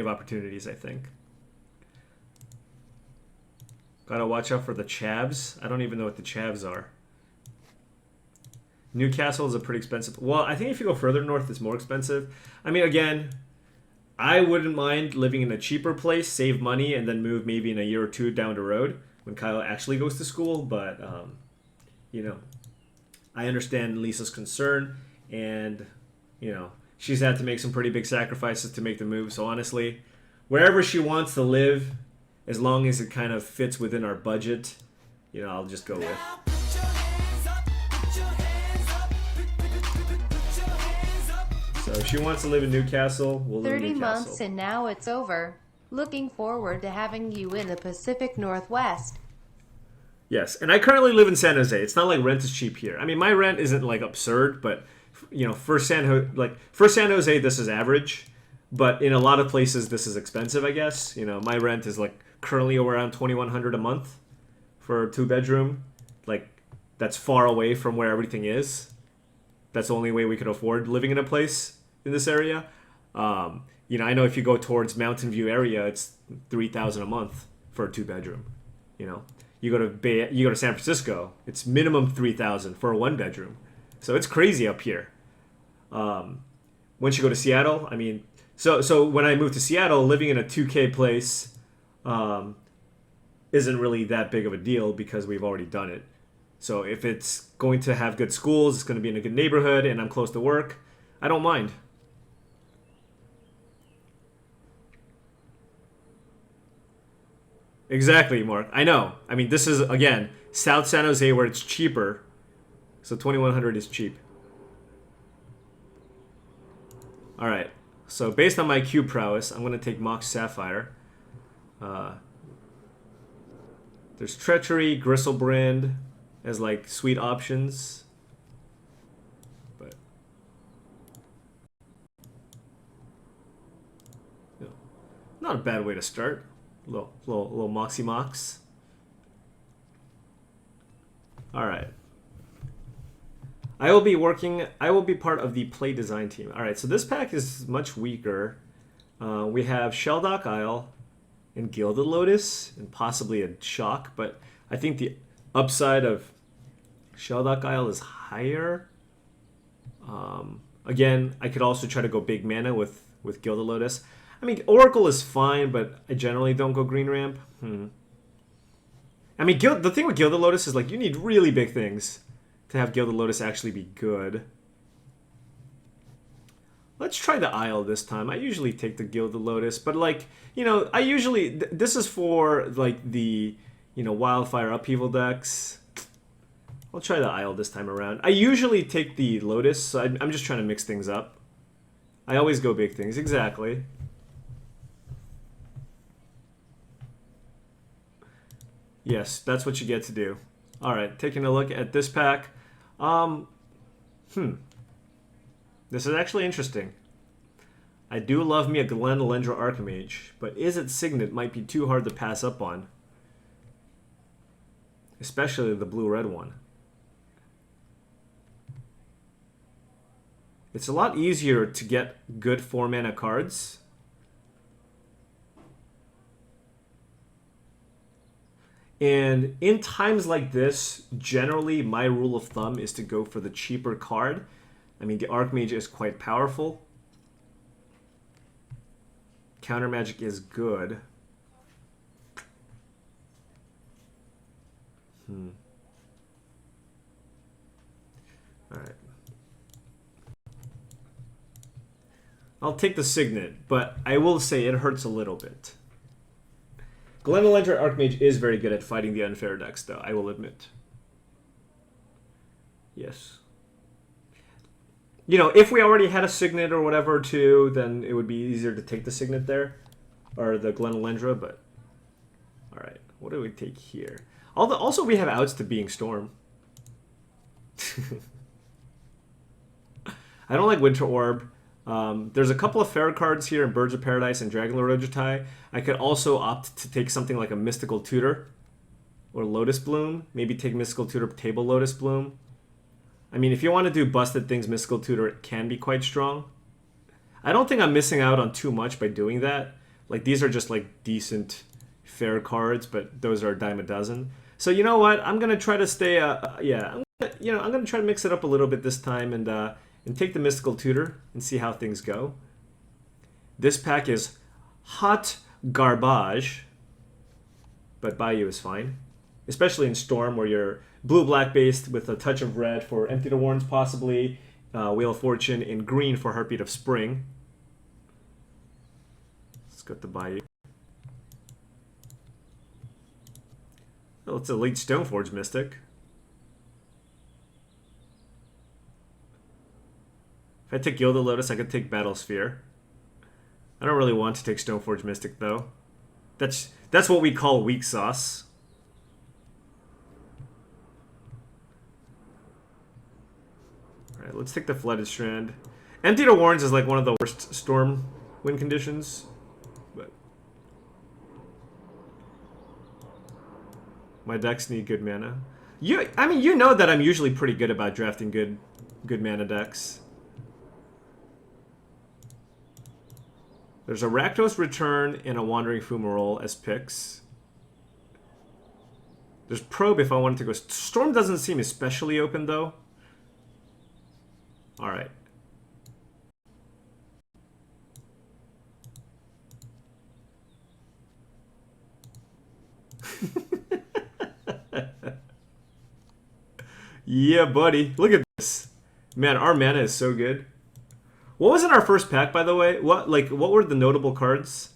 opportunities, I think. Gotta watch out for the chavs. I don't even know what the chavs are. Newcastle is a pretty expensive... Well, I think if you go further north, it's more expensive. I mean, again, I wouldn't mind living in a cheaper place, save money, and then move maybe in a year or two down the road when Kyle actually goes to school. But, you know, I understand Lisa's concern, and, you know, she's had to make some pretty big sacrifices to make the move. So, honestly, wherever she wants to live, as long as it kind of fits within our budget, you know, I'll just go with. So if she wants to live in Newcastle, we'll live in 30 Newcastle. months and now it's over. Looking forward to having you in the Pacific Northwest. Yes, and I currently live in San Jose. It's not like rent is cheap here. I mean, my rent isn't like absurd, but you know, for San Jose, this is average. But in a lot of places, this is expensive, I guess. You know, my rent is like currently around $2,100 a month for a 2-bedroom. Like, that's far away from where everything is. That's the only way we could afford living in a place in this area. You know, I know if you go towards Mountain View area, it's $3,000 a month for a 2-bedroom. You know, you go to San Francisco, it's minimum $3,000 for a 1-bedroom. So it's crazy up here. Once you go to Seattle, I mean, so when I moved to Seattle, living in a 2K place isn't really that big of a deal because we've already done it. So if it's going to have good schools, it's going to be in a good neighborhood, and I'm close to work, I don't mind. Exactly, Mark. I know. I mean, this is, again, South San Jose where it's cheaper. So $2,100 is cheap. All right. So based on my Q prowess, I'm going to take Mox Sapphire. There's Treachery, Gristlebrand as like sweet options. But you know, not a bad way to start. Little Moxie Mox. All right. I will be part of the play design team. All right, so this pack is much weaker. We have Sheldock Isle and Gilded Lotus and possibly a Shock, but I think the upside of Sheldock Isle is higher. Again, I could also try to go big mana with Gilded Lotus. I mean, Oracle is fine, but I generally don't go green ramp. I mean, the thing with Gilded Lotus is like you need really big things to have Gilded Lotus actually be good. Let's try the Isle this time. I usually take the Gilded Lotus, but like, you know, I usually... This is for like the, you know, Wildfire Upheaval decks. I'll try the Isle this time around. I usually take the Lotus, so I'm just trying to mix things up. I always go big things, exactly. Yes, that's what you get to do. All right, taking a look at this pack. This is actually interesting. I do love me a Glenalendra Archimage, but Is It Signet might be too hard to pass up on. Especially the blue-red one. It's a lot easier to get good 4-mana cards. And in times like this, generally my rule of thumb is to go for the cheaper card. I mean, the Archmage is quite powerful. Counter Magic is good. Alright. I'll take the Signet, but I will say it hurts a little bit. Glenalendra Archmage is very good at fighting the unfair decks, though, I will admit. Yes. You know, if we already had a Signet or whatever, too, then it would be easier to take the Signet there. Or the Glenalendra, but... Alright, what do we take here? Also, we have outs to Being Storm. I don't like Winter Orb. There's a couple of fair cards here in Birds of Paradise and Dragonlord Ojutai. I could also opt to take something like a Mystical Tutor or Lotus Bloom. Maybe take Mystical Tutor, Table Lotus Bloom. I mean, if you want to do busted things, Mystical Tutor can be quite strong. I don't think I'm missing out on too much by doing that. Like these are just like decent, fair cards, but those are a dime a dozen. So you know what? I'm gonna try to stay. Yeah, I'm gonna try to mix it up a little bit this time and take the Mystical Tutor and see how things go. This pack is hot garbage, but Bayou is fine, especially in Storm where you're blue-black based with a touch of red for Empty the Warrens possibly, Wheel of Fortune in green for Heartbeat of Spring. Let's get the Bayou. Oh, it's a late Stoneforge Mystic. If I take Gilded Lotus, I could take Battle Sphere. I don't really want to take Stoneforge Mystic though. That's what we call weak sauce. Alright, let's take the Flooded Strand. Empty the Warrens is like one of the worst Storm win conditions. But my decks need good mana. I mean, you know that I'm usually pretty good about drafting good mana decks. There's a Rakdos Return and a Wandering Fumarole as picks. There's Probe if I wanted to go. Storm doesn't seem especially open though. Alright. Yeah, buddy. Look at this. Man, our mana is so good. What was in our first pack, by the way? What were the notable cards?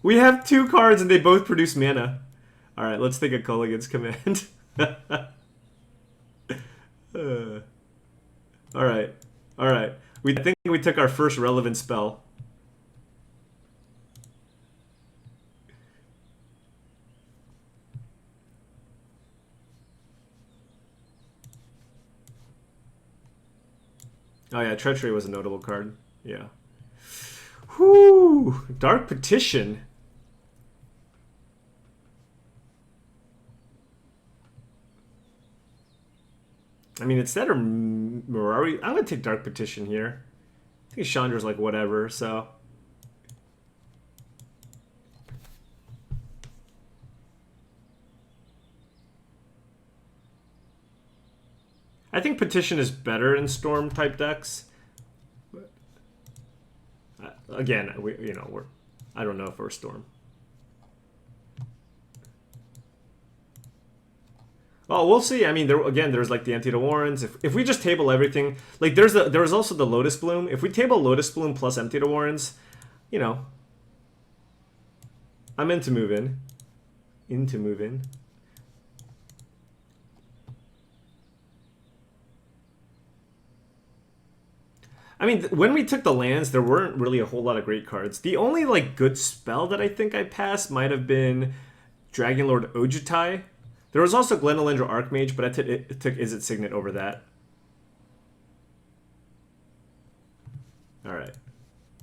We have 2 cards and they both produce mana. Alright, let's take a Culligan's Command. Alright. Alright. I think we took our first relevant spell. Oh yeah, Treachery was a notable card. Yeah. Whoo! Dark Petition. I mean, it's that or Mirari. I'm gonna take Dark Petition here. I think Chandra's like whatever, so. I think Petition is better in Storm type decks. But, again, I don't know if we're Storm. Oh, we'll see. I mean, there's like the Empty the Warrens. If we just table everything, like there was also the Lotus Bloom. If we table Lotus Bloom plus Empty the Warrens, I'm into move in. I mean, when we took the lands, there weren't really a whole lot of great cards. The only like good spell that I think I passed might have been Dragonlord Ojutai. There was also Glenelendra Archmage, but I took Izzet Signet over that. Alright.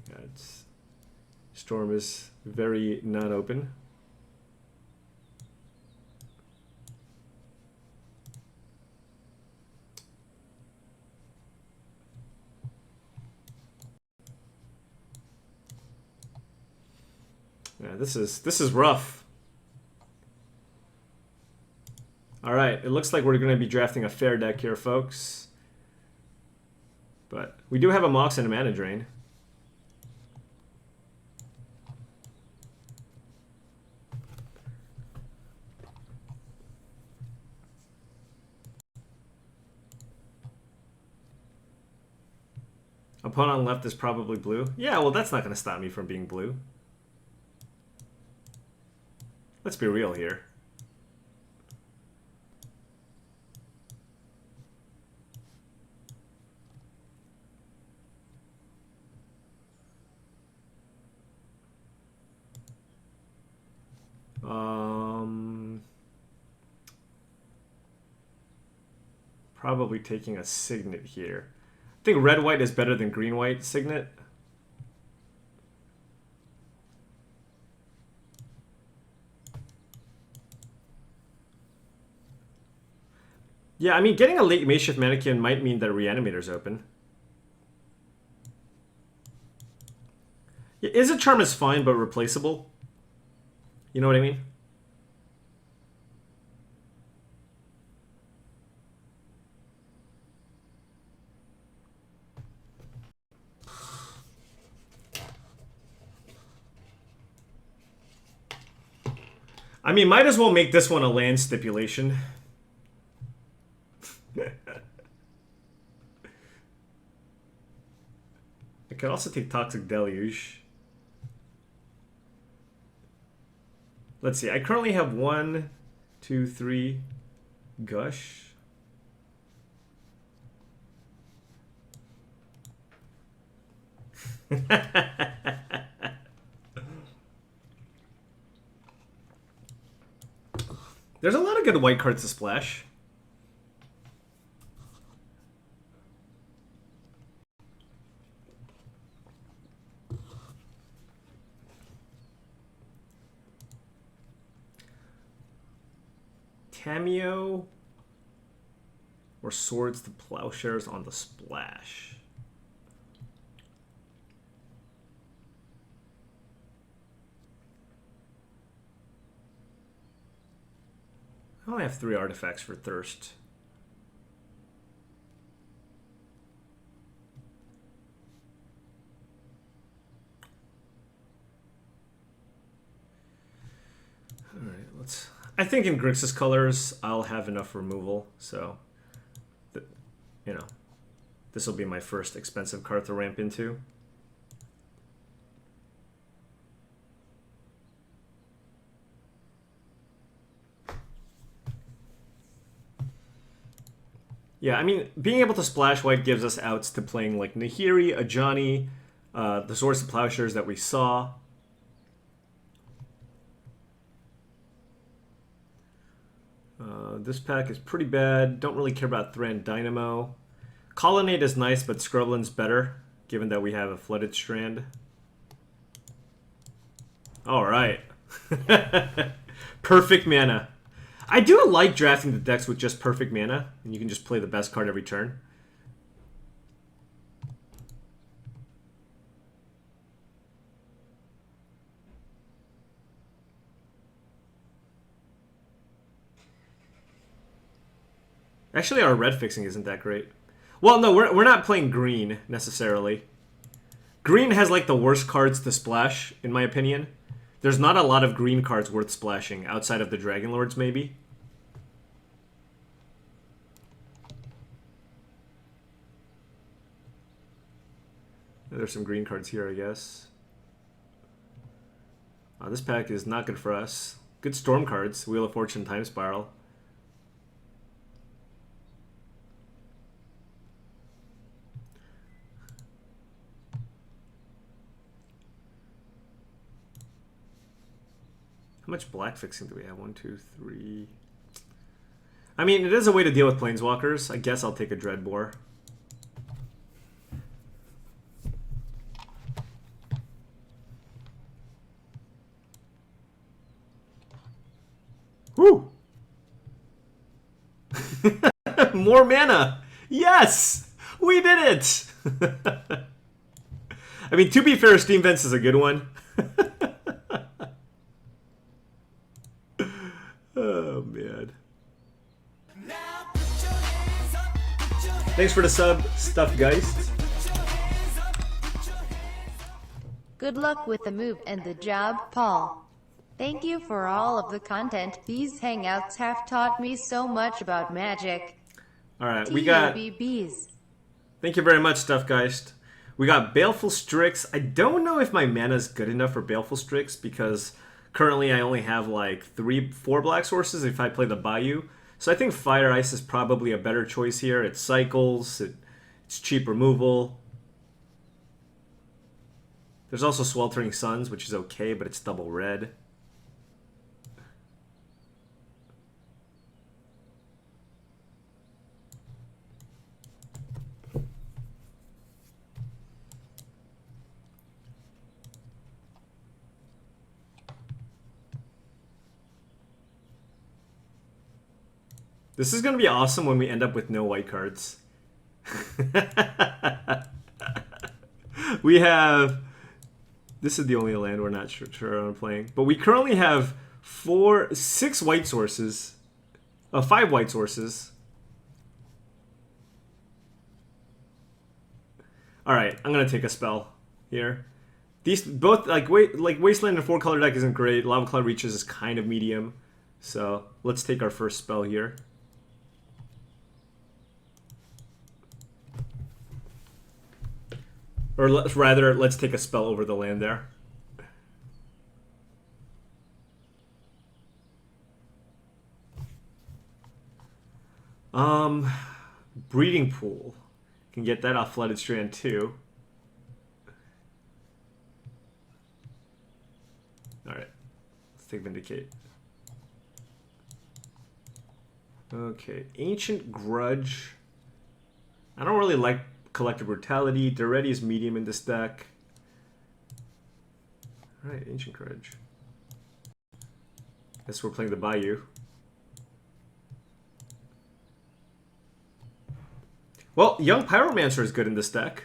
Yeah, Storm is very not open. Yeah, this is rough. All right, it looks like we're going to be drafting a fair deck here, folks. But we do have a Mox and a Mana Drain. Opponent on left is probably blue. Yeah, well, that's not going to stop me from being blue. Let's be real here. Probably taking a Signet here. I think red-white is better than green-white Signet. Yeah, I mean, getting a late Makeshift Mannequin might mean that Reanimator's open. Yeah, Is a charm is fine, but replaceable. You know what I mean? I mean, might as well make this one a land stipulation. I could also take Toxic Deluge. Let's see, I currently have 1, 2, 3, Gush. There's a lot of good white cards to splash. Cameo or Swords to Plowshares on the splash. I only have 3 artifacts for Thirst. Alright, let's... I think in Grixis colors, I'll have enough removal, so... you know, this will be my first expensive card to ramp into. Yeah, I mean, being able to splash white gives us outs to playing like Nahiri, Ajani, the Swords to Plowshares that we saw. This pack is pretty bad. Don't really care about Thran Dynamo. Colonnade is nice, but Scrublin's better, given that we have a Flooded Strand. Alright. Perfect mana. I do like drafting the decks with just perfect mana, and you can just play the best card every turn. Actually, our red fixing isn't that great. Well, no, we're not playing green, necessarily. Green has, like, the worst cards to splash, in my opinion. There's not a lot of green cards worth splashing, outside of the Dragon Lords, maybe. There's some green cards here, I guess. This pack is not good for us. Good Storm cards. Wheel of Fortune, Time Spiral. How much black fixing do we have? 1, 2, 3. I mean, it is a way to deal with Planeswalkers. I guess I'll take a Dreadbore. Woo! More mana! Yes! We did it! I mean, to be fair, Steam Vents is a good one. Oh, man. Thanks for the sub, Stuffgeist. Good luck with the move and the job, Paul. Thank you for all of the content. These hangouts have taught me so much about Magic. Alright, we got... TBBs. Thank you very much, Stuffgeist. We got Baleful Strix. I don't know if my mana is good enough for Baleful Strix because currently I only have like 4 black sources if I play the Bayou. So I think Fire Ice is probably a better choice here. It cycles, it's cheap removal. There's also Sweltering Suns, which is okay, but it's double red. This is going to be awesome when we end up with no white cards. We have This is the only land we're not sure on playing. But we currently have 6 white sources. 5 white sources. Alright, I'm gonna take a spell here. These both like Wasteland and 4-color deck isn't great. Lava Cloud Reaches is kind of medium. So let's take our first spell here. Or rather, let's take a spell over the land there. Breeding Pool. Can get that off Flooded Strand too. Alright. Let's take Vindicate. Okay. Ancient Grudge. I don't really like Collective Brutality. Duretti is medium in this deck. Alright, Ancient Grudge. Guess we're playing the Bayou. Well, Young Pyromancer is good in this deck.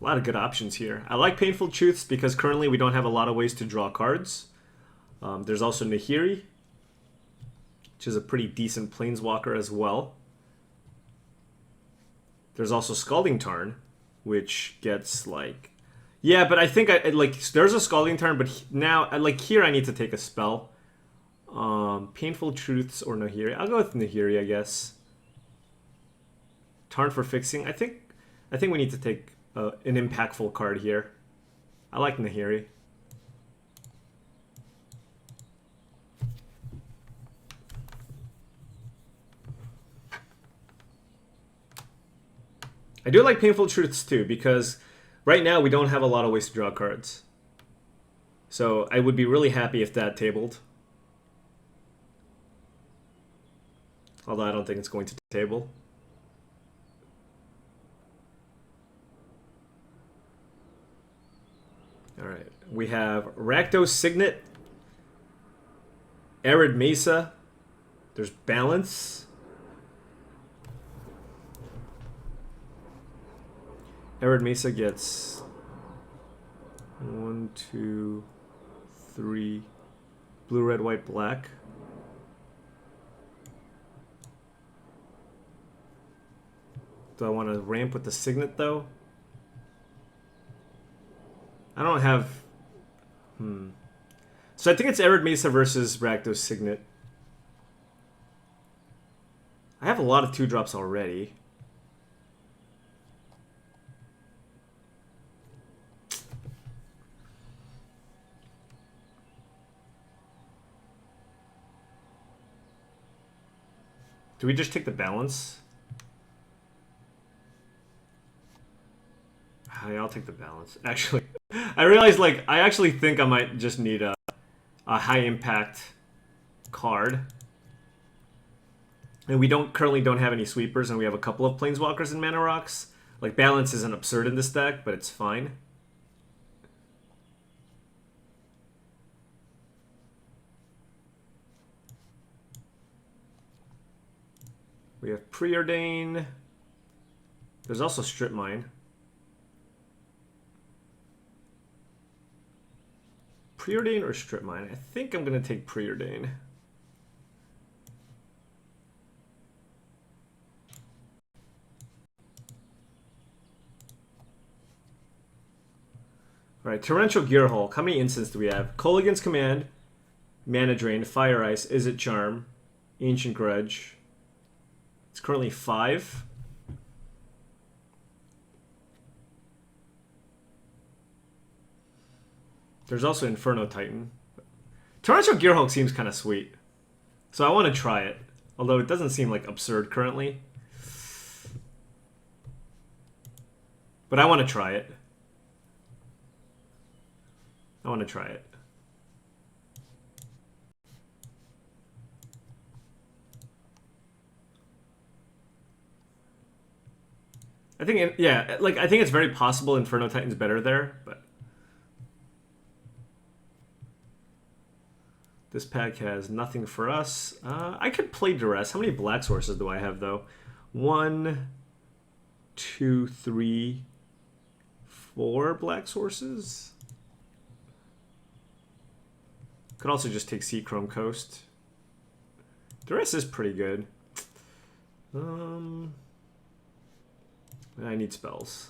A lot of good options here. I like Painful Truths because currently we don't have a lot of ways to draw cards. There's also Nahiri, which is a pretty decent Planeswalker as well. There's also Scalding Tarn, which gets like... Yeah, but I think there's a Scalding Tarn, but now, here I need to take a spell. Painful Truths or Nahiri. I'll go with Nahiri, I guess. Tarn for fixing. I think we need to take an impactful card here. I like Nahiri. I do like Painful Truths too, because right now we don't have a lot of ways to draw cards. So I would be really happy if that tabled. Although I don't think it's going to table. Alright, we have Rakdos Signet, Arid Mesa, there's Balance. Arid Mesa gets 1, 2, 3, blue, red, white, black. Do I want to ramp with the Signet though? I don't have... So I think it's Arid Mesa versus Rakdos Signet. I have a lot of 2-drops already. Do we just take the Balance? Yeah, I'll take the Balance. Actually, I realized, I actually think I might just need a high impact card. And we currently don't have any sweepers, and we have a couple of Planeswalkers and Mana Rocks. Balance isn't absurd in this deck, but it's fine. We have Preordain. There's also Strip Mine. Preordain or Strip Mine? I think I'm going to take Preordain. Alright, Torrential Gearhulk. How many instants do we have? Kolaghan's Command, Mana Drain, Fire Ice, Izzet Charm, Ancient Grudge. It's currently 5. There's also Inferno Titan. Torrential Gearhulk seems kind of sweet. So I want to try it. Although it doesn't seem absurd currently. But I want to try it. I want to try it. I think, yeah, I think it's very possible Inferno Titan's better there, but... This pack has nothing for us. I could play Duress. How many black sources do I have, though? 1, 2, 3, 4 black sources. Could also just take Seachrome Coast. Duress is pretty good. I need spells.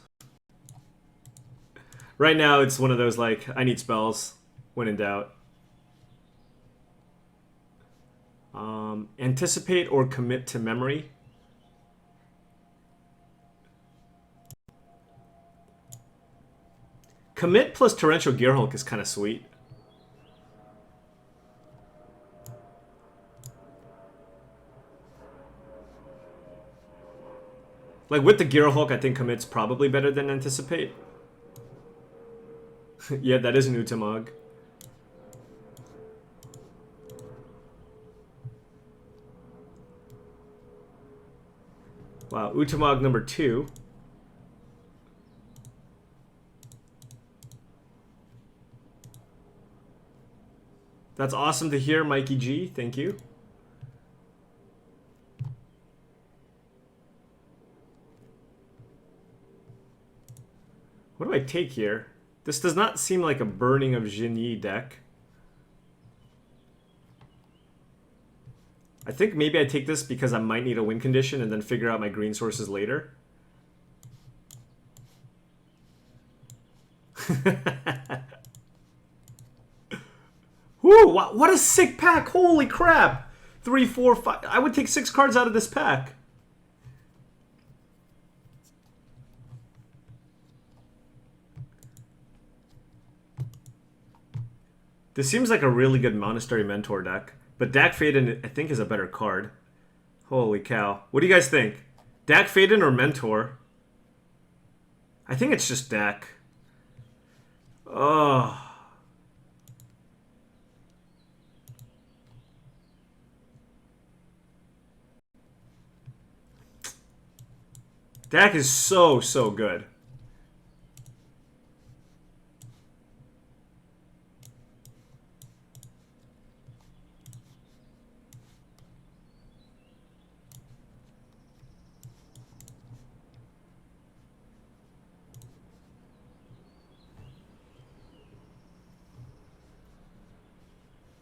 Right now, it's one of those, like, I need spells when in doubt. Anticipate or commit to memory. Commit plus Torrential Gearhulk is kind of sweet. Like, with the Gearhulk, I think commit's probably better than anticipate. Yeah, that is an Utamog. Wow, Utamog number 2. That's awesome to hear, Mikey G. Thank you. What do I take here? This does not seem like a Burning of Jinyi deck. I think maybe I take this because I might need a win condition and then figure out my green sources later. Woo! What a sick pack! Holy crap! 3, 4, 5. I would take 6 cards out of this pack. This seems like a really good Monastery Mentor deck. But Dak Faden, I think, is a better card. Holy cow. What do you guys think? Dak Faden or Mentor? I think it's just Dak. Oh. Dak is so, so good.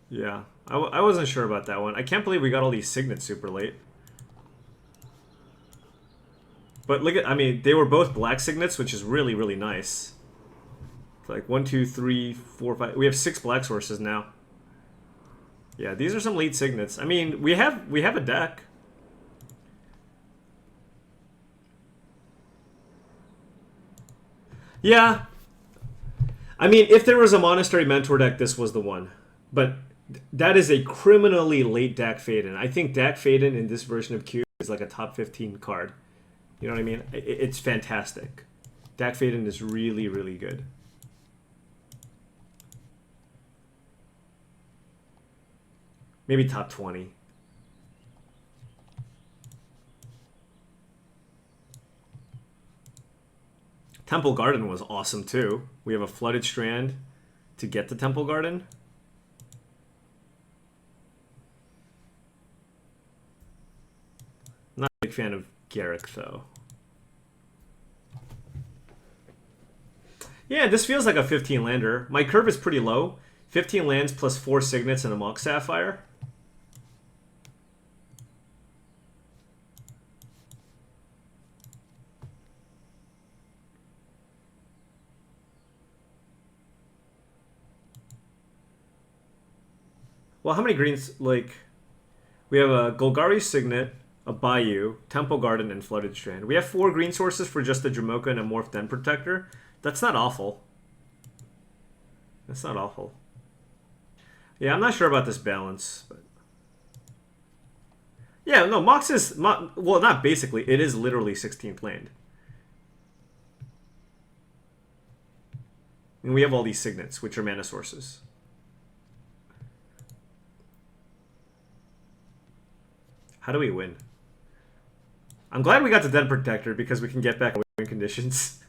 Yeah, I wasn't sure about that one. I can't believe we got all these signets super late. But look at, I mean, they were both black signets, which is really, really nice. It's like 1, 2, 3, 4, 5. We have 6 black sources now. Yeah, these are some late signets. I mean, we have a deck. Yeah. I mean, if there was a Monastery Mentor deck, this was the one. But that is a criminally late Dak Faden. I think Dak Faden in this version of Q is like a top 15 card. You know what I mean? It's fantastic. Dak Faden is really, really good. Maybe top 20. Temple Garden was awesome too. We have a Flooded Strand to get the Temple Garden. Not a big fan of Garrick though. Yeah, this feels like a 15 lander. My curve is pretty low. 15 lands plus 4 signets and a Mock Sapphire. Well, how many greens? Like, we have a Golgari Signet, a Bayou, Temple Garden, and Flooded Strand. We have 4 green sources for just a Jamocha and a Morph Den Protector. That's not awful. That's not awful. Yeah, I'm not sure about this balance. But yeah, no, Mox is... well, not basically. It is literally 16th land. And we have all these signets, which are mana sources. How do we win? I'm glad we got the Den Protector because we can get back win conditions.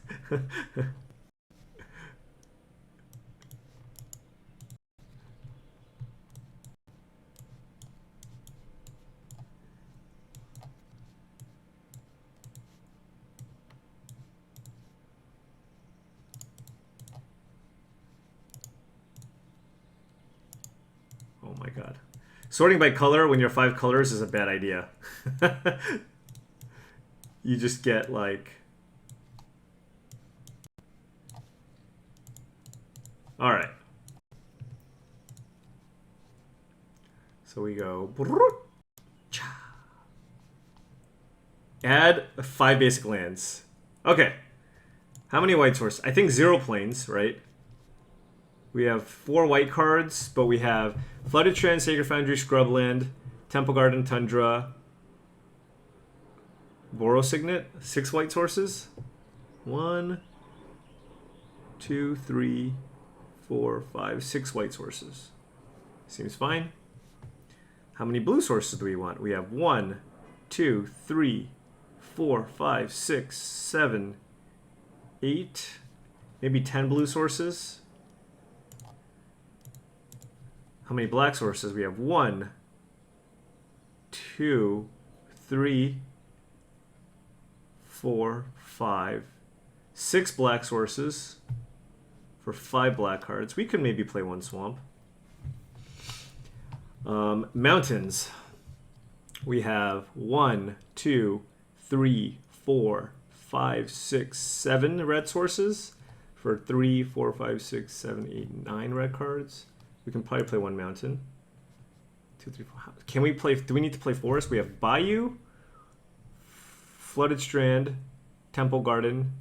my god. Sorting by color when you're 5 colors is a bad idea. You just get like... Alright. So we go... Add 5 basic lands. Okay. How many white sources? I think 0 planes, right? We have 4 white cards, but we have Flooded Strand, Sacred Foundry, Scrubland, Temple Garden, Tundra, Boros Signet. 6 white sources. 1, 2, 3, 4, 5, 6 white sources. Seems fine. How many blue sources do we want? We have 1, 2, 3, 4, 5, 6, 7, 8, maybe 10 blue sources. How many black sources? We have 1, 2, 3, 4, 5, 6 black sources for 5 black cards. We could maybe play 1 swamp. Mountains. We have 1, 2, 3, 4, 5, 6, 7 red sources for 3, 4, 5, 6, 7, 8, 9 red cards. We can probably play 1 mountain. 2, 3, 4. Can we play? Do we need to play forest? We have Bayou, Flooded Strand, Temple Garden,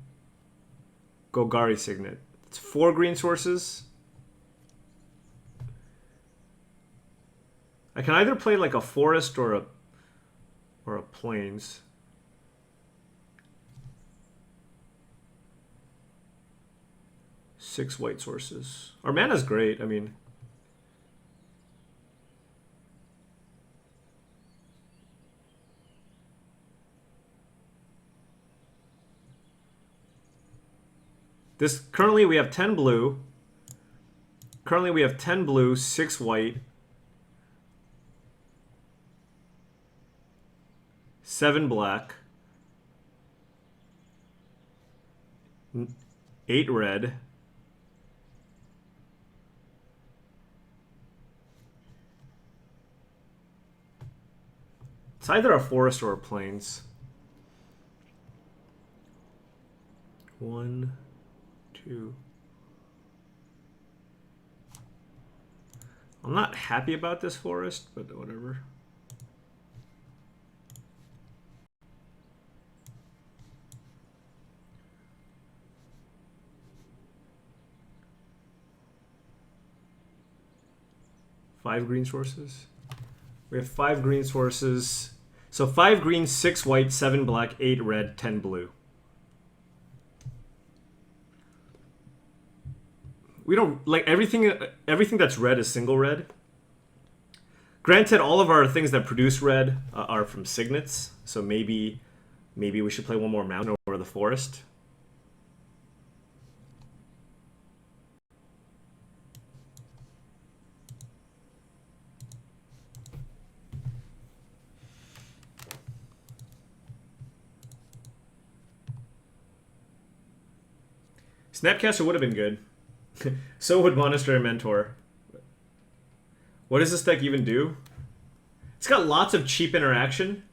Golgari Signet. It's 4 green sources. I can either play like a forest or a plains. Six white sources. Our mana's great. I mean, this currently we have 10 blue. Currently we have 10 blue, 6 white, 7 black, 8 red, it's either a forest or a plains. 1, 2. I'm not happy about this forest, but whatever. Five green sources. We have 5 green sources. So 5 green, 6 white, 7 black, 8 red, 10 blue. We don't like everything that's red is single red. Granted, all of our things that produce red are from signets, so maybe we should play 1 more mountain over the forest. Snapcaster would have been good. So would Monastery Mentor. What does this deck even do? It's got lots of cheap interaction.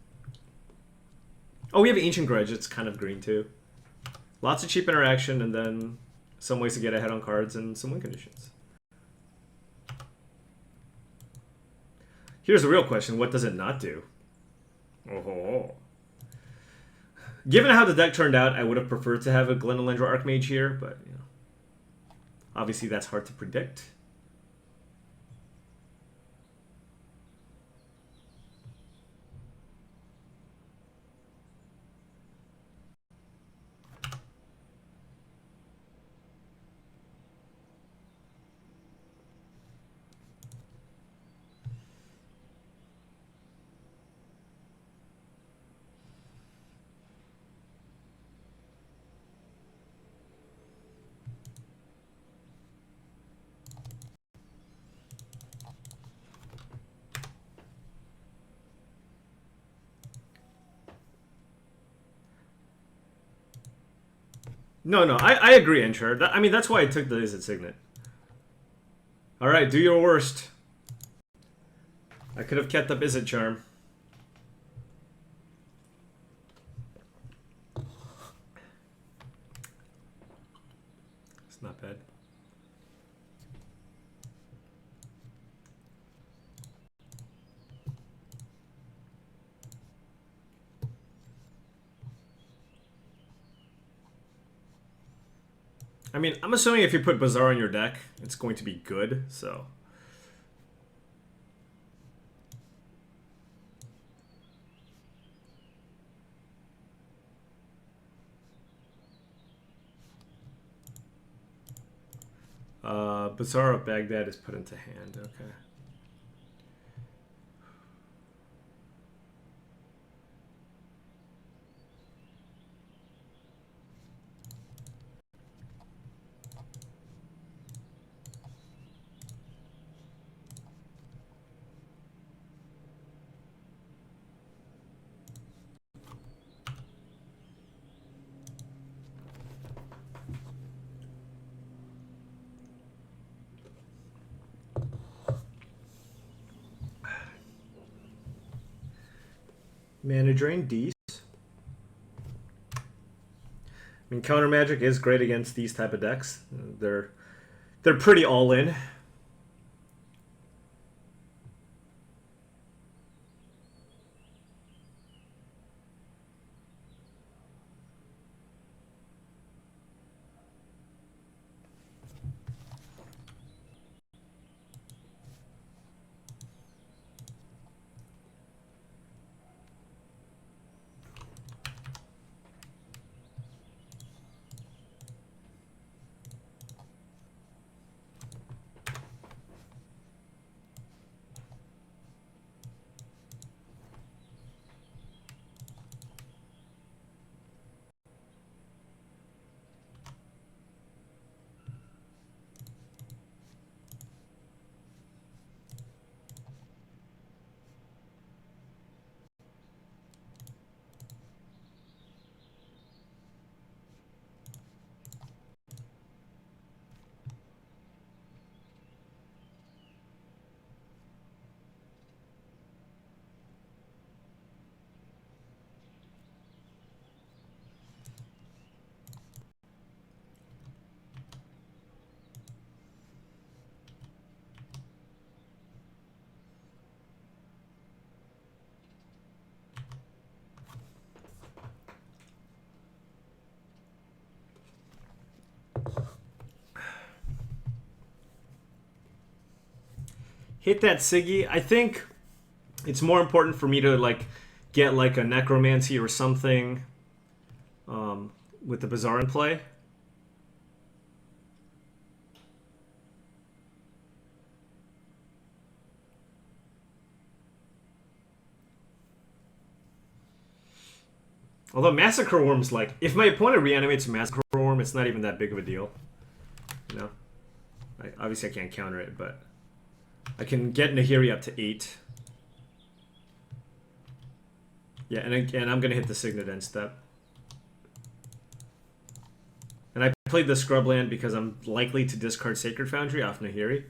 Oh, we have Ancient Grudge. It's kind of green too. Lots of cheap interaction and then some ways to get ahead on cards and some win conditions. Here's the real question. What does it not do? Oh. Given how the deck turned out, I would have preferred to have a Glenelendra Archmage here, but you know, obviously that's hard to predict. No, I agree, Ensure. I mean, that's why I took the Izzet Signet. Alright, do your worst. I could have kept up Izzet Charm. It's not bad. I mean, I'm assuming if you put Bazaar in your deck, it's going to be good, so... Bazaar of Baghdad is put into hand, okay. Mana Drain, D's. I mean, Counter Magic is great against these type of decks. They're pretty all in. Hit that Siggy. I think it's more important for me to like get like a Necromancy or something with the Bazaar in play. Although Massacre Worm's like, if my opponent reanimates Massacre Worm, it's not even that big of a deal. You know? Obviously I can't counter it, but I can get Nahiri up to 8. Yeah, and I'm going to hit the Signet end step. And I played the Scrubland because I'm likely to discard Sacred Foundry off Nahiri.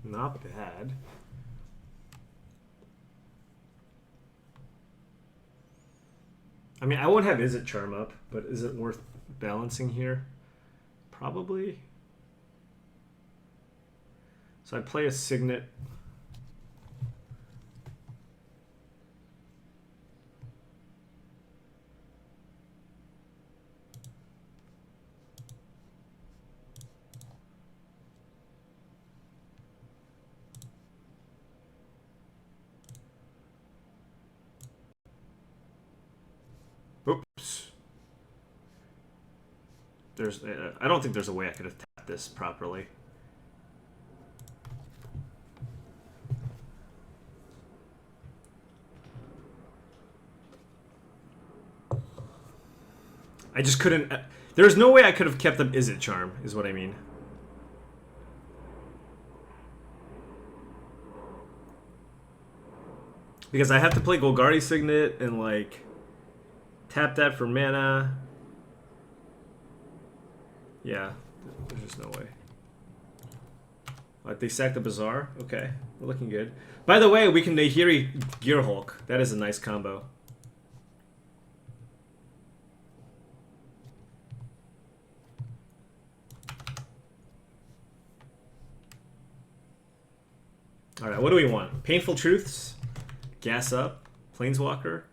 Not bad. I mean, I won't have Izzet Charm up, but is it worth balancing here? Probably. So I play a Signet. Oops. there's I don't think there's a way I could have tapped this properly. I just couldn't. There's no way I could have kept them. Is it charm? Is what I mean. Because I have to play Golgari Signet and like tap that for mana. Yeah, there's just no way. Like they sacked the Bazaar. Okay, we're looking good. By the way, we can Nahiri Gearhulk. That is a nice combo. All right, what do we want? Painful Truths, Gas Up, Planeswalker.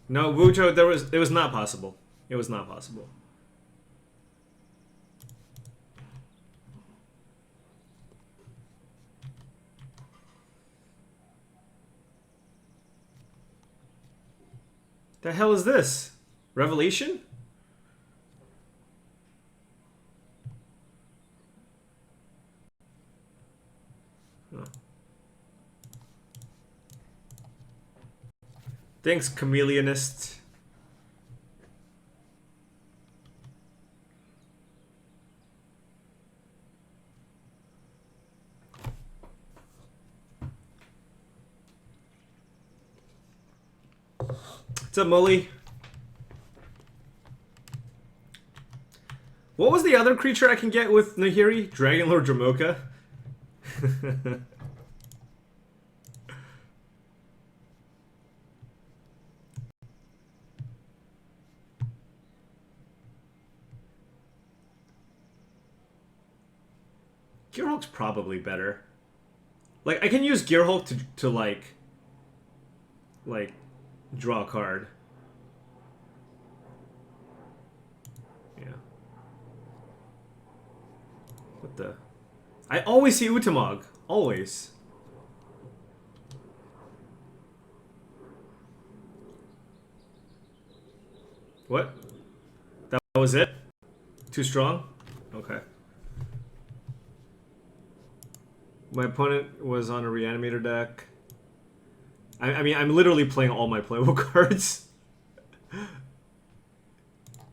No, Wujo, it was not possible. It was not possible. The hell is this? Revelation? Oh. Thanks, Chameleonist. What's up, Mully? What was the other creature I can get with Nahiri? Dragonlord Dramoka? Gearhulk's probably better. Like, I can use Gearhulk to like draw a card. Yeah. What the? I always see Utamog. Always. What? That was it? Too strong? Okay. My opponent was on a Reanimator deck. I mean, I'm literally playing all my playable cards.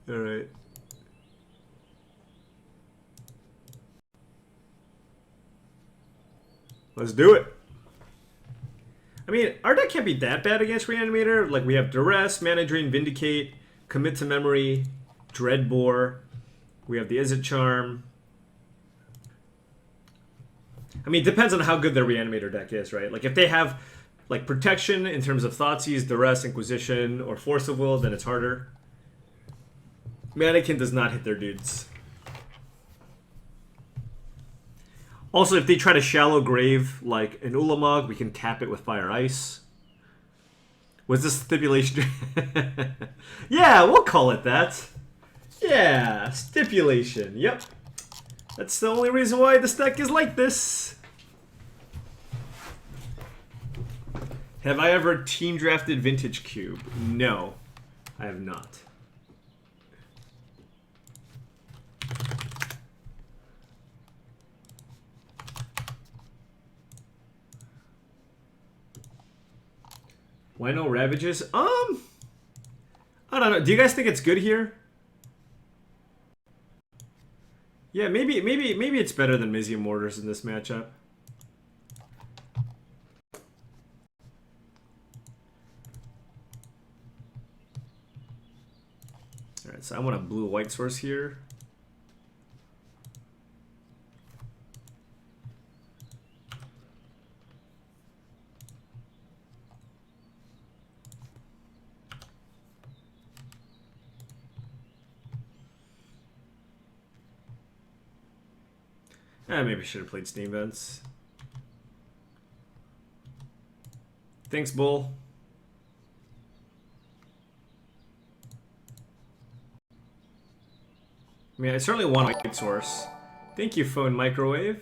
Alright. Let's do it. I mean, our deck can't be that bad against Reanimator. Like, we have Duress, Mana Drain, Vindicate, Commit to Memory, Dreadbore. We have the Izzet Charm. I mean, it depends on how good their Reanimator deck is, right? Like, if they have, like, protection in terms of Thoughtseize, Duress, Inquisition, or Force of Will, then it's harder. Mannequin does not hit their dudes. Also, if they try to Shallow Grave, like an Ulamog, we can tap it with Fire Ice. Was this stipulation? Yeah, we'll call it that. Yeah, stipulation. Yep. That's the only reason why this deck is like this. Have I ever team drafted Vintage Cube? No, I have not. Why no Ravages? I don't know. Do you guys think it's good here? Yeah, maybe it's better than Mizium Mortars in this matchup. Alright, so I want a blue-white source here. Maybe I should have played Steam Vents. Thanks, Bull. I mean, I certainly want a white source. Thank you, phone microwave.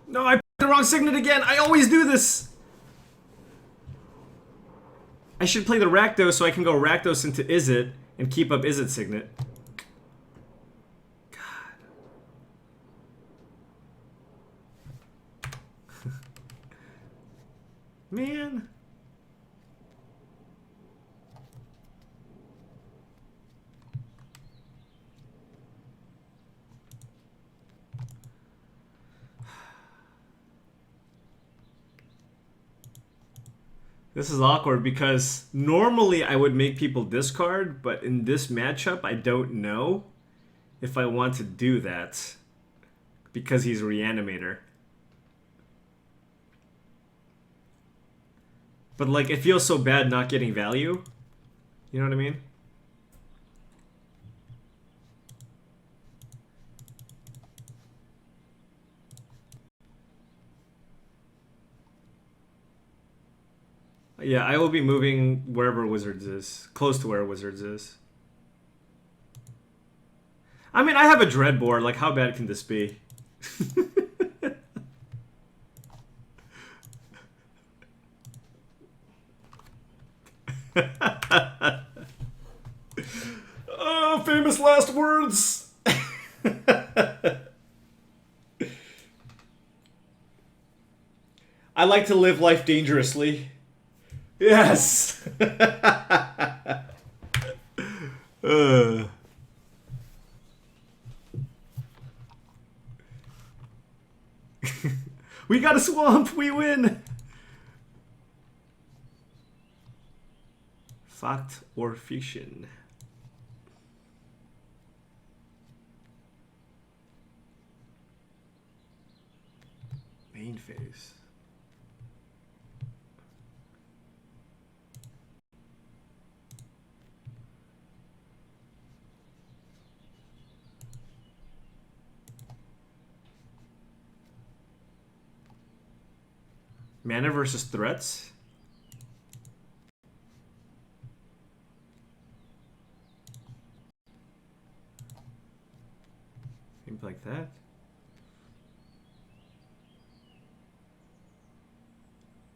No, I put the wrong signet again. I always do this. I should play the Rakdos so I can go Rakdos into Izzet and keep up Izzet signet. God. Man. This is awkward because normally I would make people discard, but in this matchup I don't know if I want to do that because he's Reanimator. But like, it feels so bad not getting value. You know what I mean? Yeah, I will be moving wherever Wizards is. Close to where Wizards is. I mean, I have a Dread board. Like, how bad can this be? Oh, famous last words! I like to live life dangerously. Yes! We got a swamp! We win! Fact or fiction? Main phase. Mana versus threats? Maybe like that.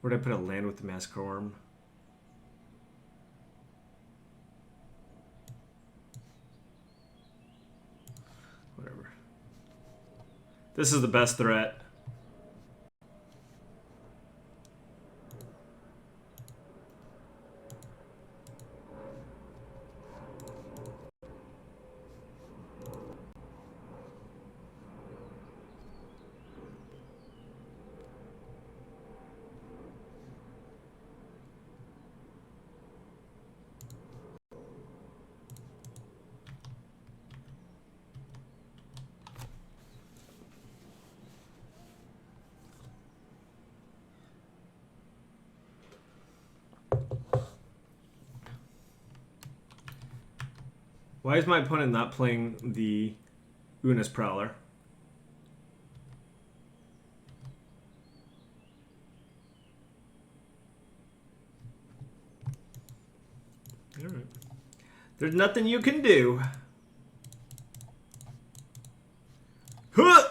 Where'd I put a land with the Massacre Worm? Whatever. This is the best threat. Why is my opponent not playing the Una's Prowler? Alright. There's nothing you can do. Huh!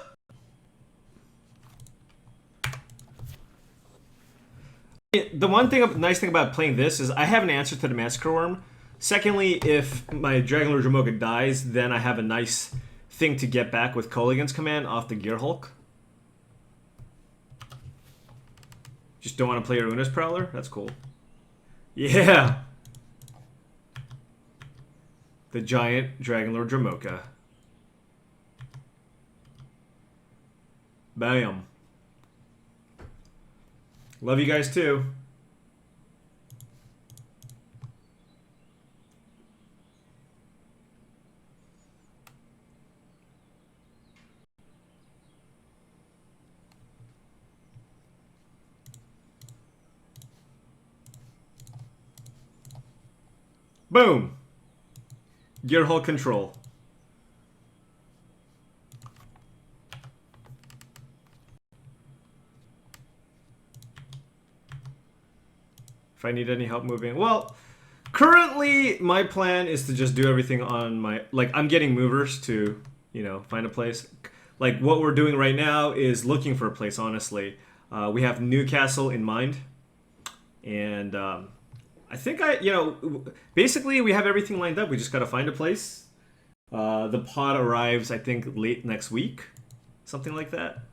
The one thing, nice thing about playing this is I have an answer to the Massacre Worm. Secondly, if my Dragon Lord Jamoka dies, then I have a nice thing to get back with Kolaghan's command off the Gear Hulk. Just don't want to play your Una's Prowler? That's cool. Yeah! The giant Dragon Lord Jamoka. Bam. Love you guys too. Boom. Gear hull control. If I need any help moving. Well, currently my plan is to just do everything on my... Like, I'm getting movers to, you know, find a place. Like, what we're doing right now is looking for a place, honestly. We have Newcastle in mind. And I think basically we have everything lined up. We just got to find a place. The pod arrives, I think, late next week. Something like that.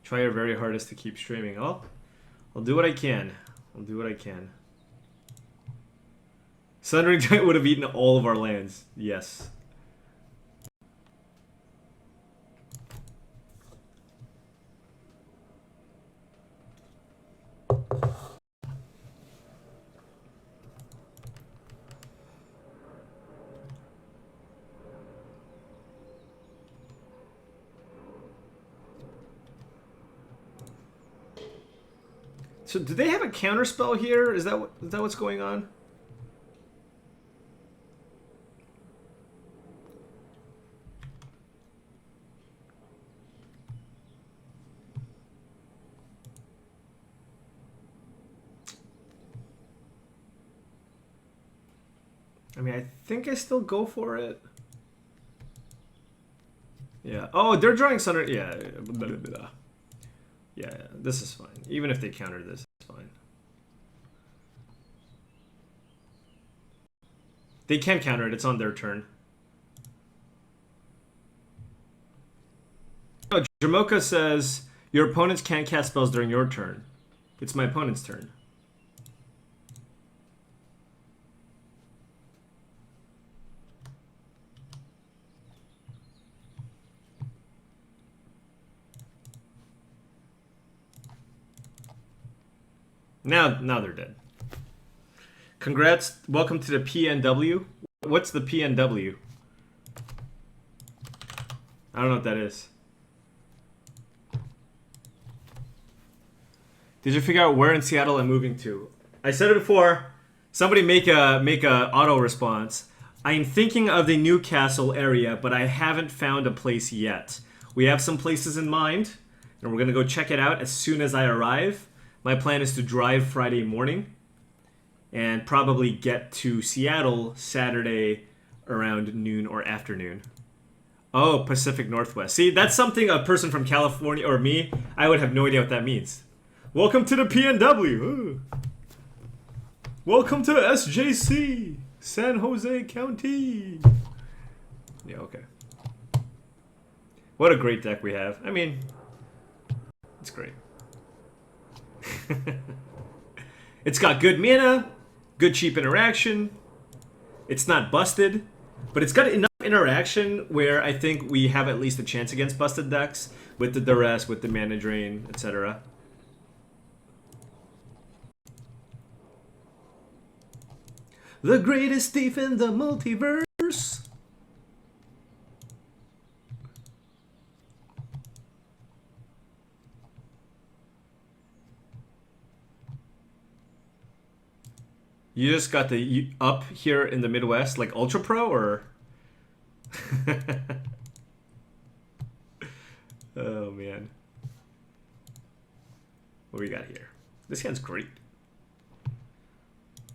Try your very hardest to keep streaming. Oh, I'll do what I can. I'll do what I can. Sundering Giant would have eaten all of our lands. Yes. So do they have a counterspell here? Is that what's going on? I mean, I think I still go for it. Yeah. Oh, they're drawing Sunder. Yeah. Blah, blah, blah. Yeah, this is fine. Even if they counter this, it's fine. They can counter it. It's on their turn. Oh, Jamoka says, your opponents can't cast spells during your turn. It's my opponent's turn. Now they're dead. Congrats. Welcome to the PNW. What's the PNW? I don't know what that is. Did you figure out where in Seattle I'm moving to? I said it before. Somebody make a auto response. I'm thinking of the Newcastle area, but I haven't found a place yet. We have some places in mind, and we're gonna go check it out as soon as I arrive. My plan is to drive Friday morning and probably get to Seattle Saturday around noon or afternoon. Oh, Pacific Northwest. See, that's something a person from California or me, I would have no idea what that means. Welcome to the PNW. Ooh. Welcome to SJC, San Jose County. Yeah, okay. What a great deck we have. I mean, it's great. It's got good mana, good cheap interaction. It's not busted, but it's got enough interaction where I think we have at least a chance against busted decks with the duress, with the mana drain, etc. The greatest thief in the multiverse. You just got the up here in the Midwest, like Ultra Pro, or? Oh man, what do we got here? This hand's great.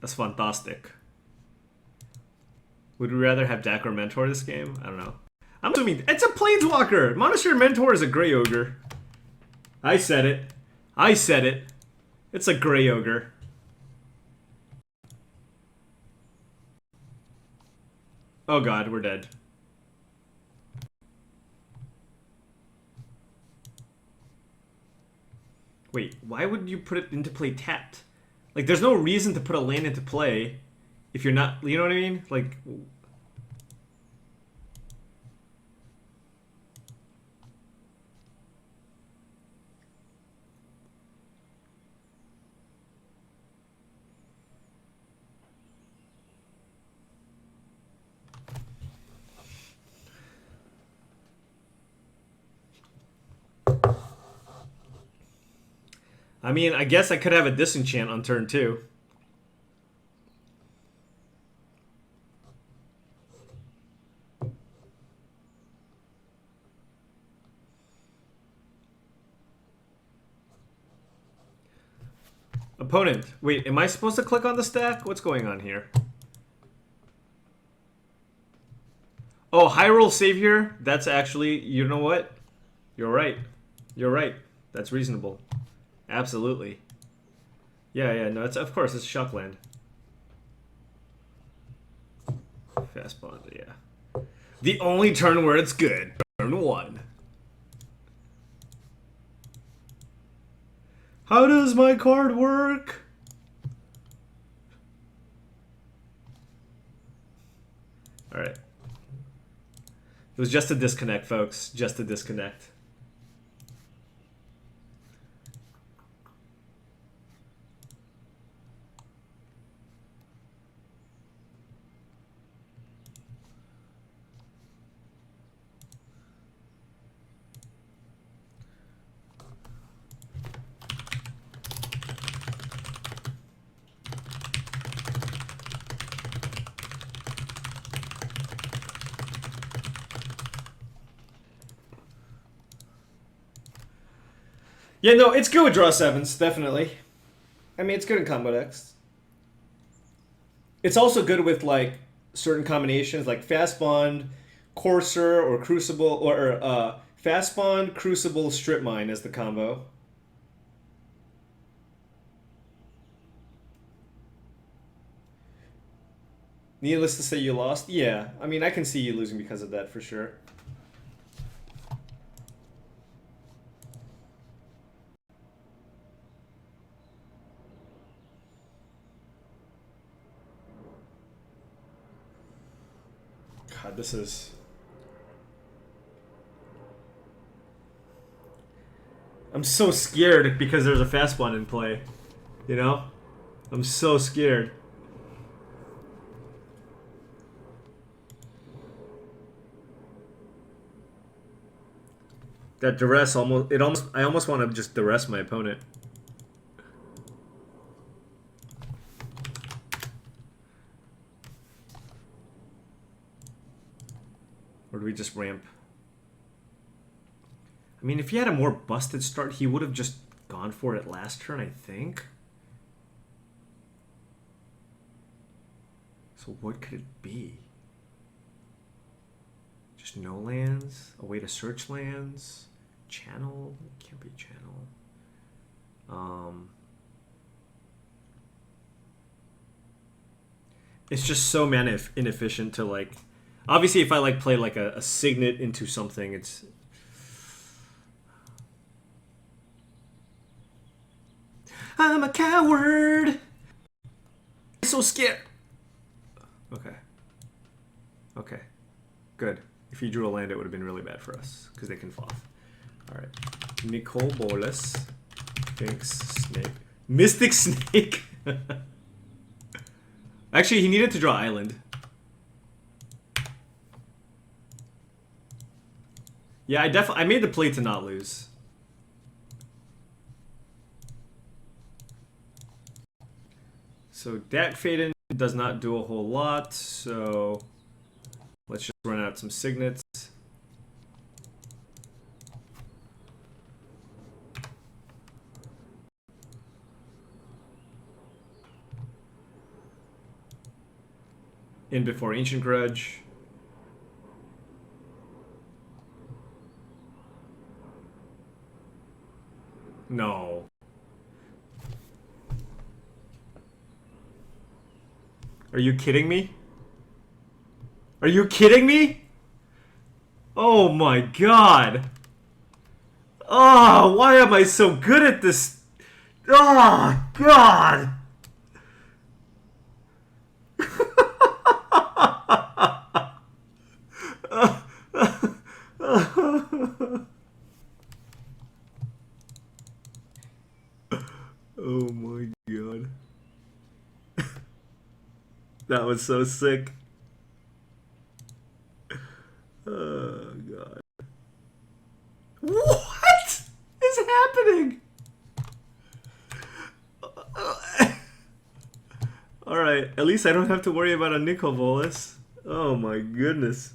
That's fantastic. Would we rather have Dak or Mentor this game? I don't know. I'm assuming it's a Planeswalker. Monastery Mentor is a Grey Ogre. I said it. I said it. It's a Grey Ogre. Oh god, we're dead. Wait, why would you put it into play tapped? Like, there's no reason to put a land into play if you're not, you know what I mean? Like... I mean, I guess I could have a disenchant on turn 2. Opponent. Wait, am I supposed to click on the stack? What's going on here? Oh, Hyrule Savior? That's actually, you know what? You're right. You're right. That's reasonable. Absolutely. Yeah, no, it's of course it's Shockland. Fast bond, yeah. The only turn where it's good. Turn 1. How does my card work? Alright. It was just a disconnect, folks. Just a disconnect. Yeah, no, it's good with draw 7s, definitely. I mean, it's good in combo decks. It's also good with, like, certain combinations, like Fast Bond, Courser, or Crucible, or Fast Bond, Crucible, Strip Mine as the combo. Needless to say you lost? Yeah, I mean, I can see you losing because of that, for sure. God, this is... I'm so scared because there's a fast one in play. You know? I'm so scared. That duress I almost want to just duress my opponent. Or do we just ramp? I mean, if he had a more busted start, he would have just gone for it last turn, I think. So what could it be? Just no lands? A way to search lands? Channel? It can't be channel. It's just so mana inefficient to, like... Obviously, if I like play like a signet into something, it's... I'm a coward! I'm so scared! Okay. Okay. Good. If he drew a land, it would have been really bad for us, because they can fall off. Alright. Nicole Bolas. Sphinx Snake. Mystic Snake! Actually, he needed to draw Island. Yeah, I made the play to not lose. So Dak Faden does not do a whole lot, so let's just run out some signets. In before Ancient Grudge. No. Are you kidding me? Are you kidding me? Oh my god. Oh, why am I so good at this? Oh, god. Oh my god. That was so sick. Oh god. What is happening? I don't have to worry about a nickel bolus. Oh my goodness.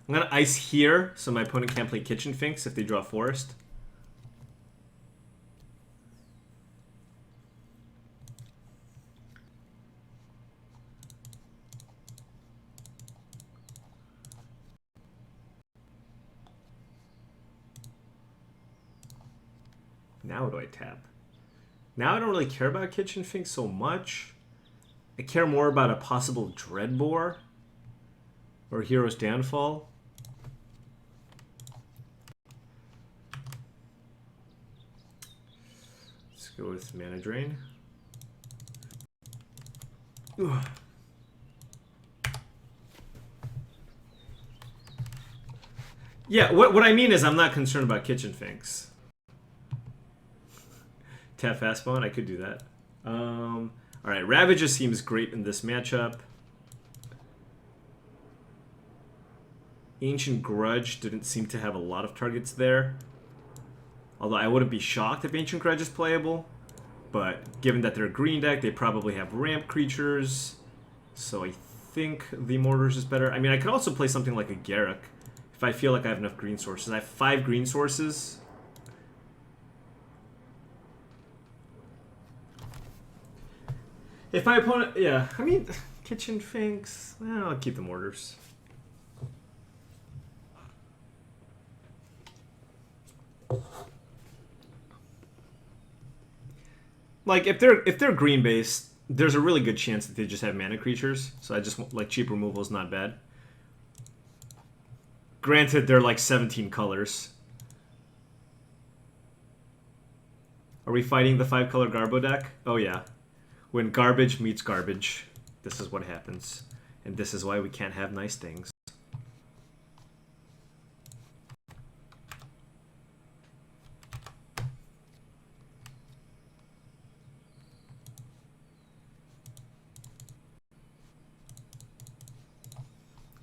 I'm gonna ice here, so my opponent can't play Kitchen Finks if they draw Forest. Now what do I tap? Now I don't really care about Kitchen Finks so much. I care more about a possible Dreadbore or Hero's Downfall. Let's go with Mana Drain. Ugh. Yeah, what I mean is I'm not concerned about Kitchen Finks. Tap Fastbone, I could do that. Alright, Ravager seems great in this matchup. Ancient Grudge didn't seem to have a lot of targets there. Although I wouldn't be shocked if Ancient Grudge is playable. But given that they're a green deck, they probably have ramp creatures. So I think the Mortars is better. I mean, I could also play something like a Garruk if I feel like I have enough green sources. I have 5 green sources. If my opponent... Yeah, I mean, Kitchen Finks... I'll keep the Mortars. Like, if they're green based, there's a really good chance that they just have mana creatures. So I just like cheap removal is not bad. Granted, they're like 17 colors. Are we fighting the 5-color Garbo deck? Oh yeah. When garbage meets garbage, this is what happens. And this is why we can't have nice things.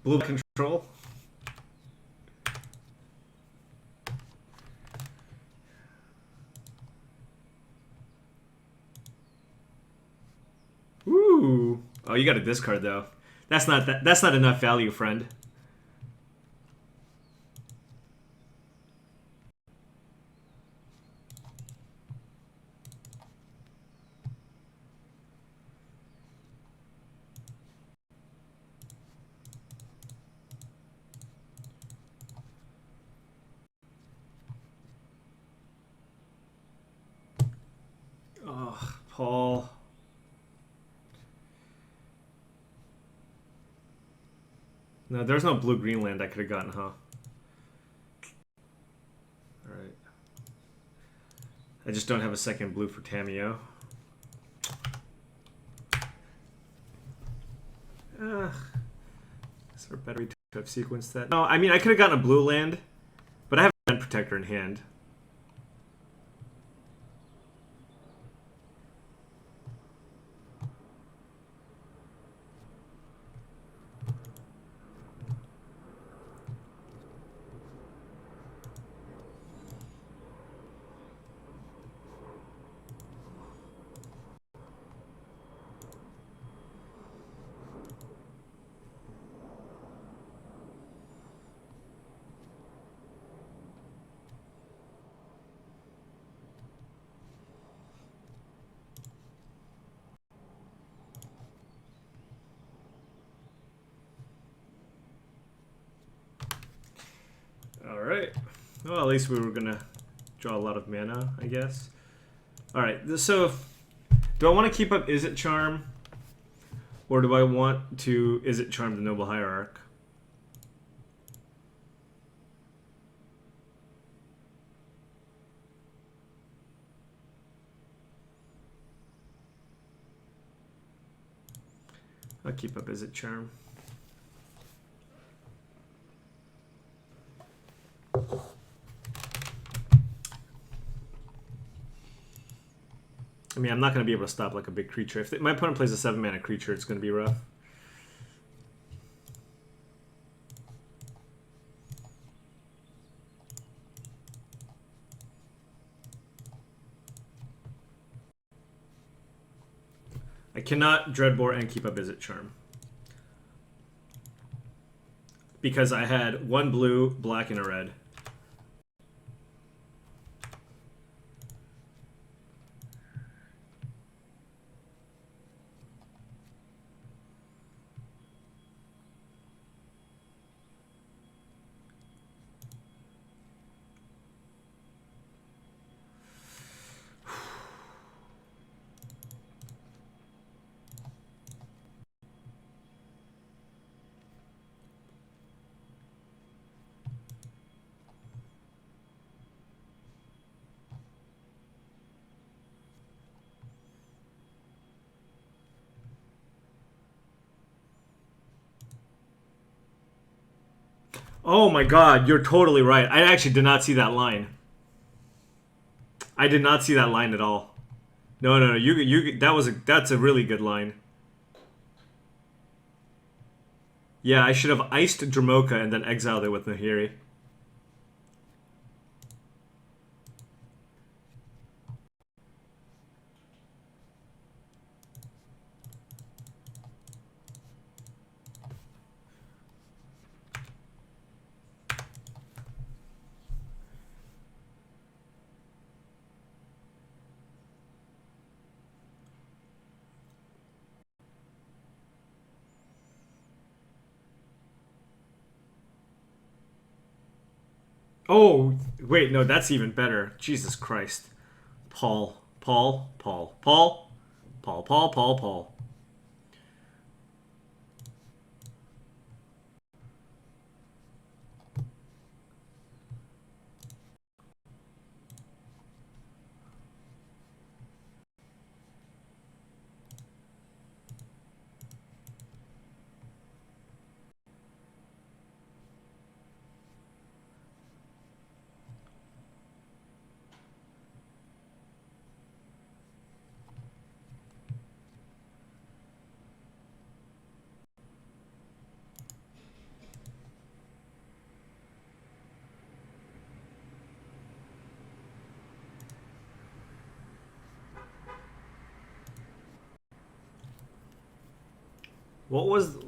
Blue control. Ooh. Oh, you got a discard though. That's not enough value, friend. Oh, Paul. No, there's no blue-green land I could have gotten, huh? Alright. I just don't have a second blue for Tamiyo. Is there a better way to have sequenced that? No, I mean, I could have gotten a blue land, but I have a Land Protector in hand. Alright. Well, at least we were gonna draw a lot of mana, I guess. Alright, so do I want to keep up Is It Charm? Or do I want to Is It Charm the Noble Hierarch? I'll keep up Is It Charm. mean, I'm not going to be able to stop like a big creature. If my opponent plays a 7-mana creature, it's going to be rough. I cannot Dreadbore and keep a Visit Charm. Because I had 1 blue, black, and a red. Oh my god, you're totally right. I actually did not see that line. I did not see that line at all. No, no, no. That's a really good line. Yeah, I should have iced Dramoka and then exiled it with Nahiri. Oh, wait, no, that's even better. Jesus Christ. Paul. Paul. Paul. Paul. Paul. Paul. Paul. Paul.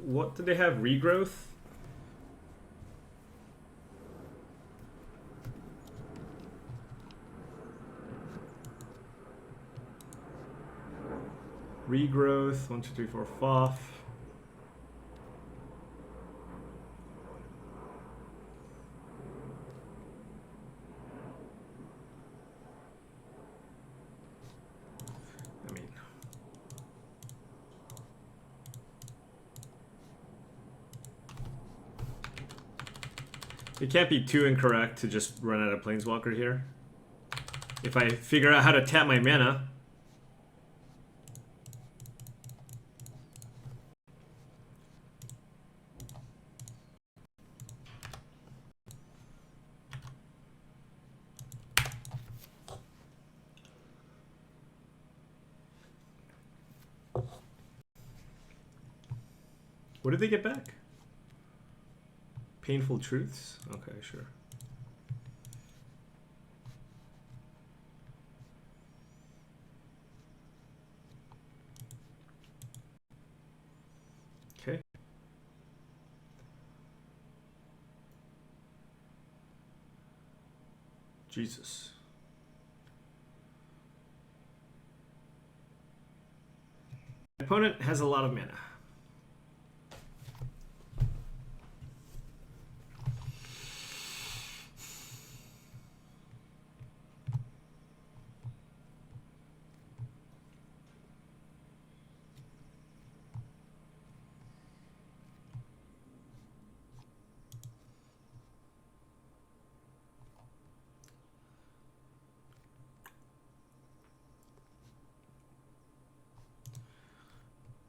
What did they have? Regrowth? Regrowth, 1, 2, 3, 4, Haumph. I mean, it can't be too incorrect to just run out of Planeswalker here. If I figure out how to tap my mana. What did they get back? Painful Truths? Okay, sure. Okay. Jesus. My opponent has a lot of mana.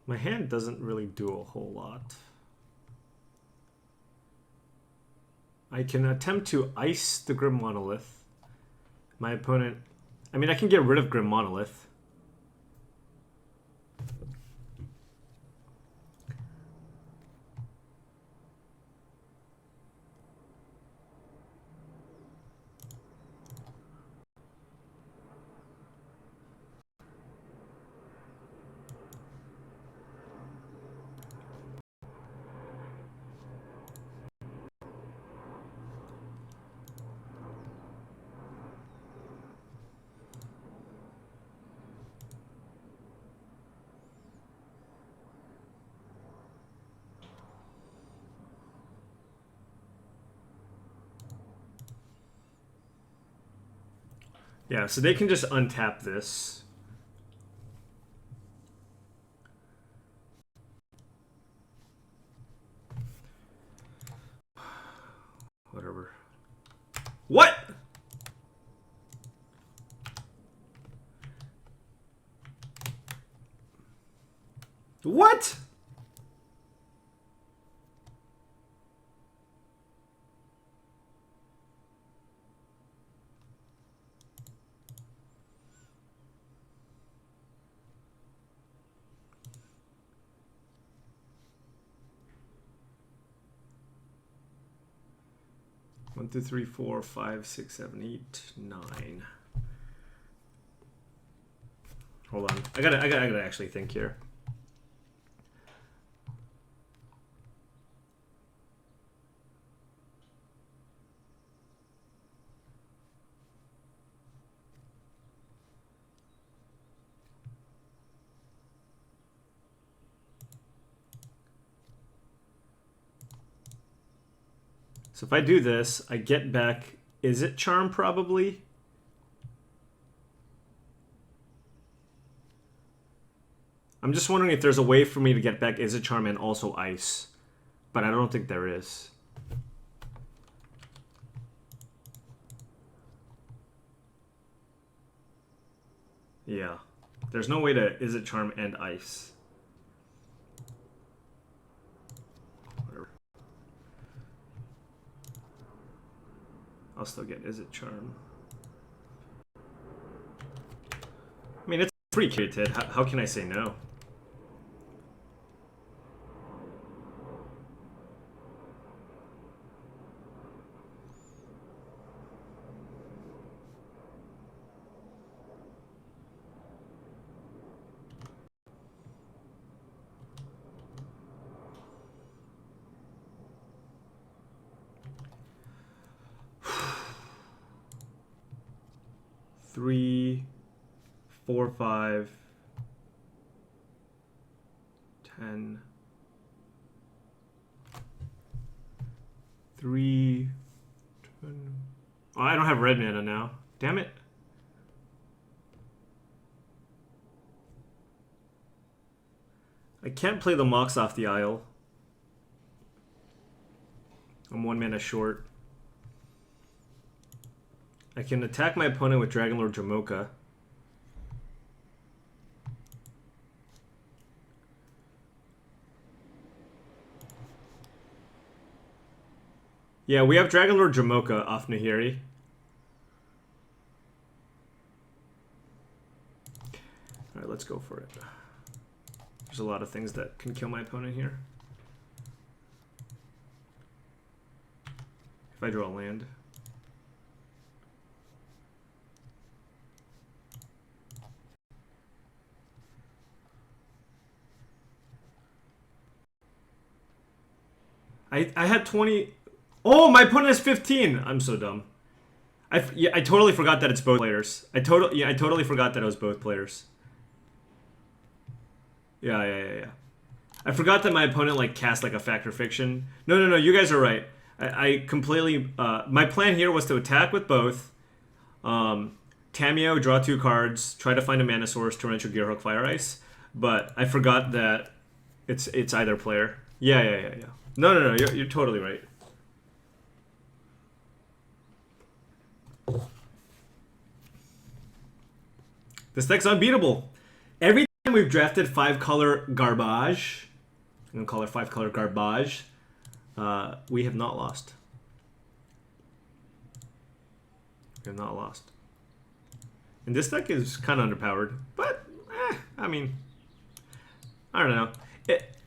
My hand doesn't really do a whole lot. I can attempt to ice the Grim Monolith. My opponent... I mean, I can get rid of Grim Monolith. Yeah, so they can just untap this. Whatever. What? What? One, two, three, four, five, six, seven, 8, 9. Hold on. I gotta actually think here. So if I do this, I get back, is it Charm probably? I'm just wondering if there's a way for me to get back Is it Charm and also Ice. But I don't think there is. Yeah. There's no way to Is it Charm and Ice. I'll still get Is it Charm. I mean, it's pretty curated. How can I say no? Three, 4, 5, 10, 3, 10. Oh, I don't have red mana now. Damn it. I can't play the Mox off the Isle. I'm 1 mana short. I can attack my opponent with Dragonlord Jamoka. Yeah, we have Dragonlord Jamoka off Nahiri. Alright, let's go for it. There's a lot of things that can kill my opponent here. If I draw a land. I had 20. Oh, my opponent has 15. I'm so dumb. I totally forgot that it's both players. I totally forgot that it was both players. Yeah. I forgot that my opponent like cast like a Fact or Fiction. No. You guys are right. I completely. My plan here was to attack with both. Tameo, draw 2 cards, try to find a mana source, Torrential Gearhook, Fire Ice. But I forgot that it's either player. Yeah. No. You're totally right. This deck's unbeatable. Every time we've drafted 5-color garbage, I'm gonna call it 5-color garbage, we have not lost. We have not lost. And this deck is kind of underpowered, but I mean, I don't know.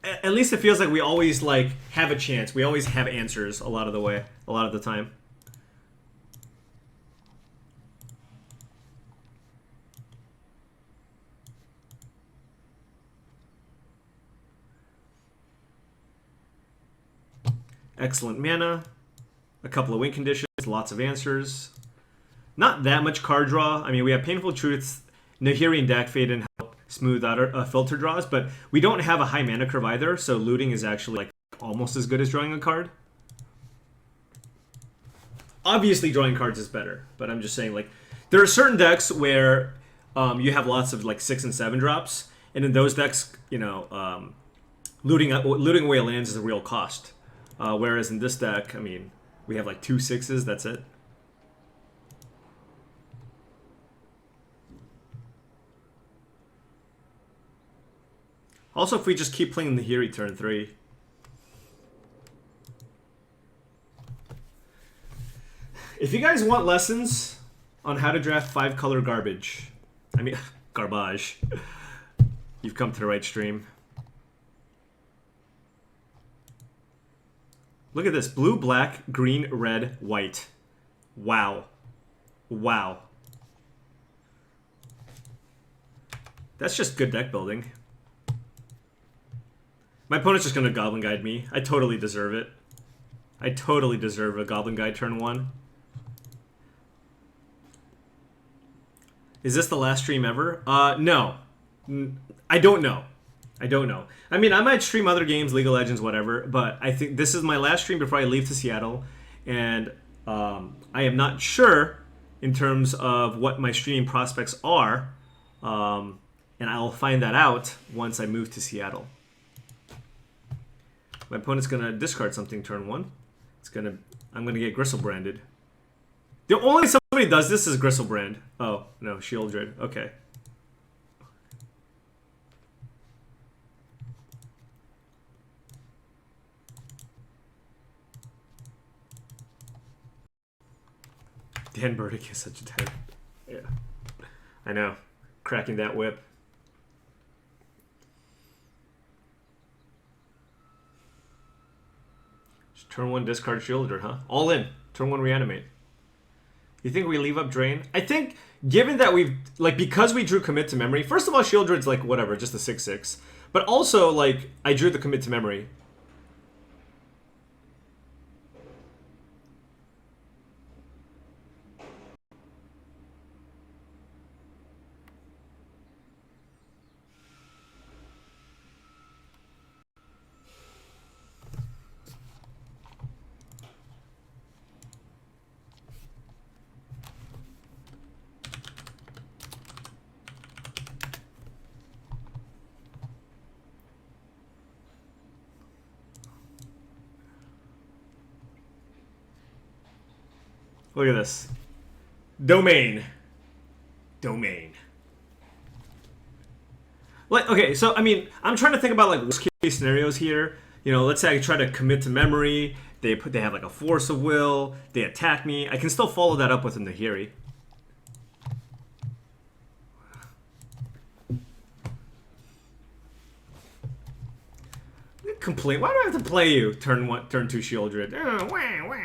At least it feels like we always like have a chance. We always have answers a lot of the time. Excellent mana, a couple of win conditions, lots of answers. Not that much card draw. I mean, we have Painful Truths, Nahiri and Dakfaden help smooth out filter draws, but we don't have a high mana curve either, so looting is actually like almost as good as drawing a card. Obviously, drawing cards is better, but I'm just saying, like, There are certain decks where you have lots of like 6 and 7 drops, and in those decks, you know, looting away lands is a real cost. Whereas in this deck, I mean, we have like 2 6s. That's it. Also, if we just keep playing the Nahiri turn 3. If you guys want lessons on how to draft 5-color garbage, I mean, garbage, you've come to the right stream. Look at this. Blue, black, green, red, white. Wow. Wow. That's just good deck building. My opponent's just going to Goblin Guide me. I totally deserve it. I totally deserve a Goblin Guide turn 1. Is this the last stream ever? No. I don't know. I don't know. I mean, I might stream other games, League of Legends, whatever, but I think this is my last stream before I leave to Seattle, and I am not sure in terms of what my streaming prospects are, and I'll find that out once I move to Seattle. My opponent's gonna discard something turn 1. I'm gonna get Gristlebranded. The only somebody does this is Gristlebrand. Oh no, Shieldred. Okay. Dan Burdick is such a type. Yeah, I know. Cracking that whip. Turn 1 discard Shieldred, huh? All in. Turn 1 reanimate. You think we leave up Drain? I think, given that we've, like, because we drew Commit to Memory, first of all, Shieldred's like, whatever, just a 6/6. But also, like, I drew the Commit to Memory. Look at this. Domain. Domain. Like, okay, so, I mean, I'm trying to think about, like, worst case scenarios here. You know, let's say I try to commit to memory. They have, like, a force of will. They attack me. I can still follow that up with a Nahiri. Complain. Why do I have to play you? Turn 1, turn 2 Shieldred. Wah, wah, wah.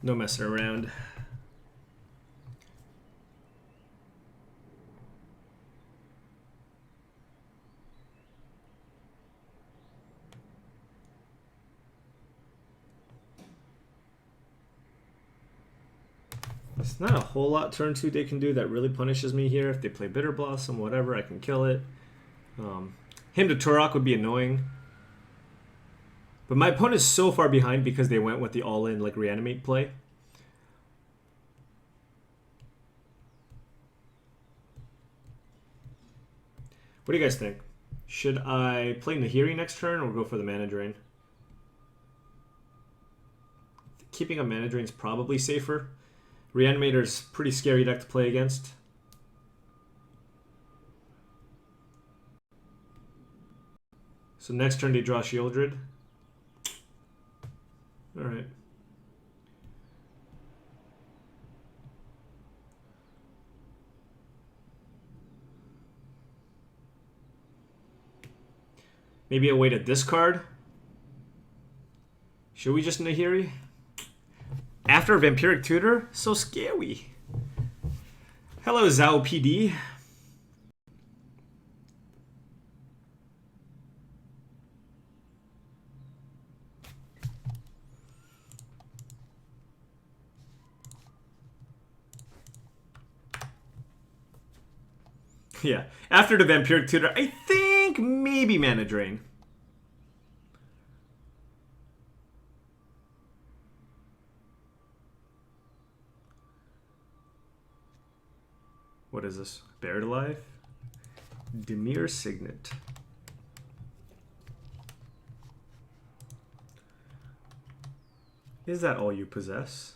No messing around. It's not a whole lot turn 2 they can do that really punishes me here. If they play Bitter Blossom, whatever, I can kill it. Him to Turok would be annoying. But my opponent is so far behind because they went with the all-in, like, reanimate play. What do you guys think? Should I play Nahiri next turn or go for the Mana Drain? Keeping a Mana Drain is probably safer. Reanimator's pretty scary deck to play against. So next turn they draw Shieldred. Alright. Maybe a way to discard. Should we just Nahiri? After Vampiric Tutor? So scary. Hello, Zhao PD. Yeah, after the Vampiric Tutor, I think maybe Mana Drain. What is this? Buried Alive? Demir Signet. Is that all you possess?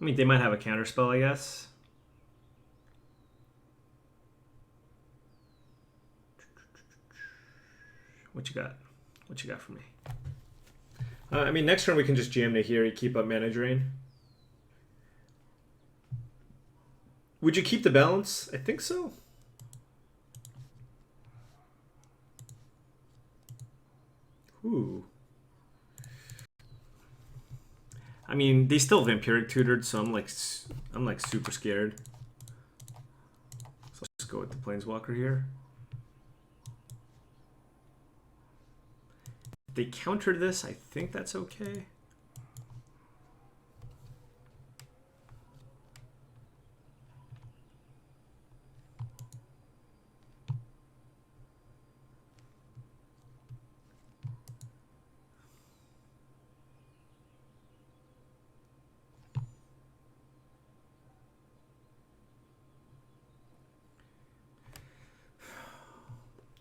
I mean, they might have a counterspell, I guess. What you got? What you got for me? I mean, next turn we can just jam Nahiri, keep up Mana Drain. Would you keep the balance? I think so. Ooh. I mean, they still Vampiric Tutored, so I'm like super scared. So let's just go with the Planeswalker here. If they counter this, I think that's okay.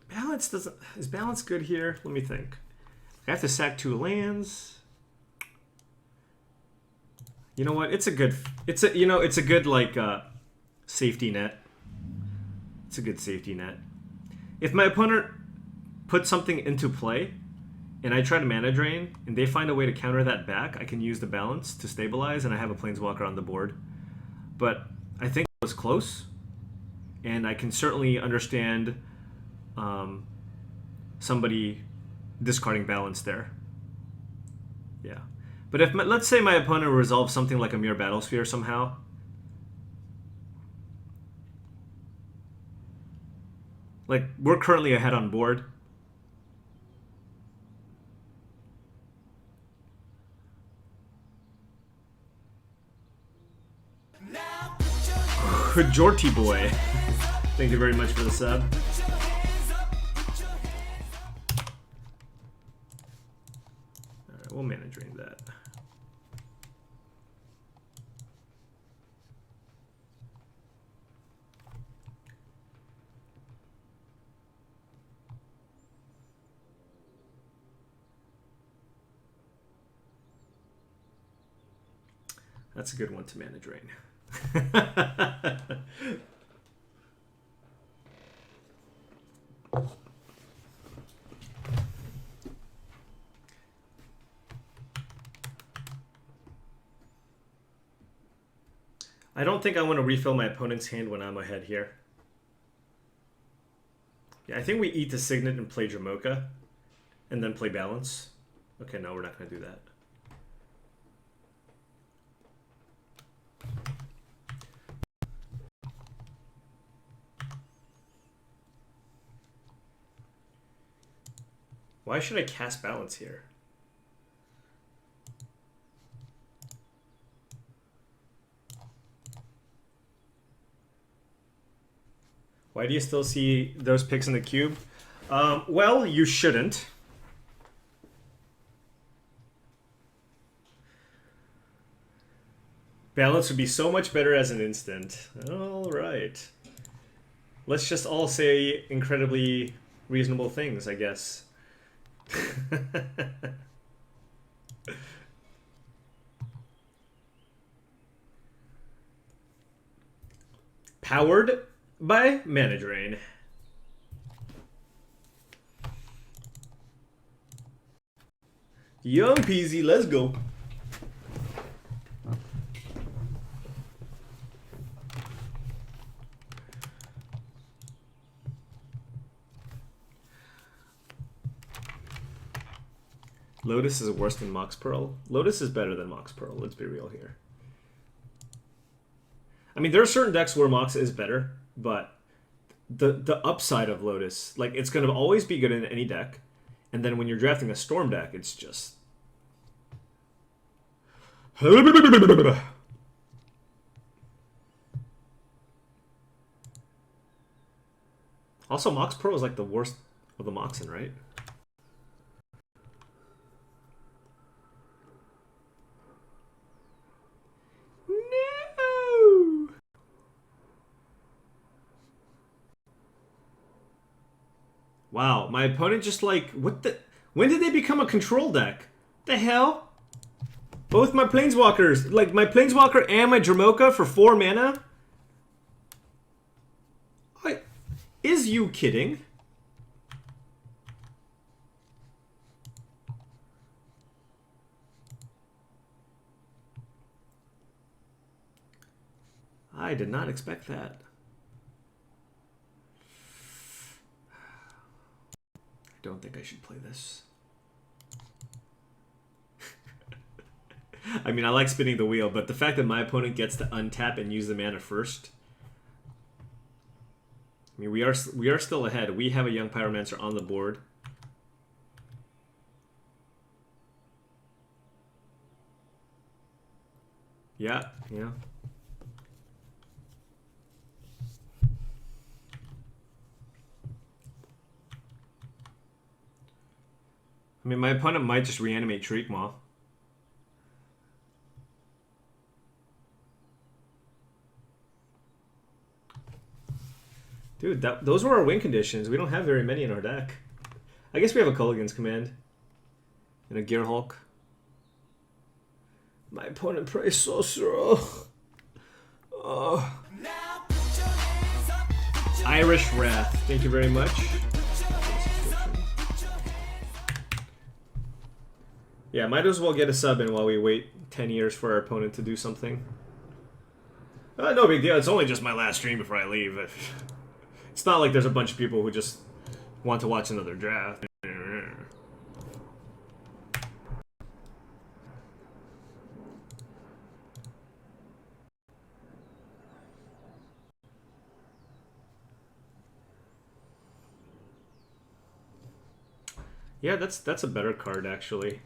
Balance doesn't... Is balance good here? Let me think. I have to sack 2 lands. You know what? It's a good... It's a, you know, it's a good, like, safety net. It's a good safety net. If my opponent puts something into play, and I try to Mana Drain, and they find a way to counter that back, I can use the balance to stabilize, and I have a Planeswalker on the board. But I think it was close, and I can certainly understand somebody discarding balance there. Yeah. But if, let's say my opponent resolves something like a Mere Battlesphere somehow, like, we're currently ahead on board. Jorty boy. Thank you very much for the sub. Alright, we'll Mana Drain that. That's a good one to Mana Drain. I don't think I want to refill my opponent's hand when I'm ahead here. Yeah, I think we eat the Signet and play Dramoka, and then play balance. Okay, no, we're not going to do that. Why should I cast balance here? Why do you still see those picks in the cube? Well, you shouldn't. Balance would be so much better as an instant. All right. Let's just all say incredibly reasonable things, I guess. Powered by Mana Drain. Young peasy, let's go. Lotus is worse than Mox Pearl. Lotus is better than Mox Pearl. Let's be real here. I mean, there are certain decks where Mox is better, but the upside of Lotus, like, it's going to always be good in any deck. And then when you're drafting a Storm deck, it's just... Also, Mox Pearl is like the worst of the Moxen, right? No! Wow, my opponent just like, what the... When did they become a control deck? The hell? Both my Planeswalkers, like my Planeswalker and my Dramoka for 4 mana? Is you kidding? I did not expect that. I don't think I should play this. I mean, I like spinning the wheel, but the fact that my opponent gets to untap and use the mana first... I mean, we are still ahead. We have a Young Pyromancer on the board. Yeah. I mean, my opponent might just reanimate Shriekmaw. Dude, those were our win conditions. We don't have very many in our deck. I guess we have a Culligan's Command. And a Gear Hulk. My opponent plays Sorcerer. Irish Wrath. Thank you very much. Yeah, might as well get a sub in while we wait 10 years for our opponent to do something. No big deal. It's only just my last stream before I leave. It's not like there's a bunch of people who just want to watch another draft. Yeah, that's a better card, actually.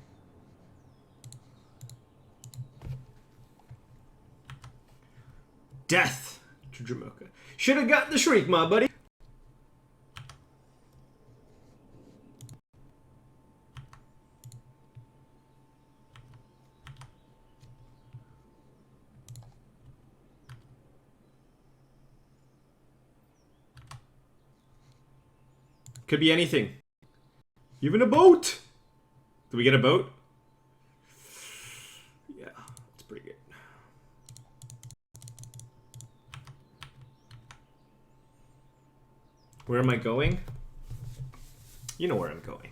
Death to Dramoka. Should have got the Shriek, my buddy. Could be anything. Even a boat. Do we get a boat? Yeah, it's pretty good. Where am I going? You know where I'm going.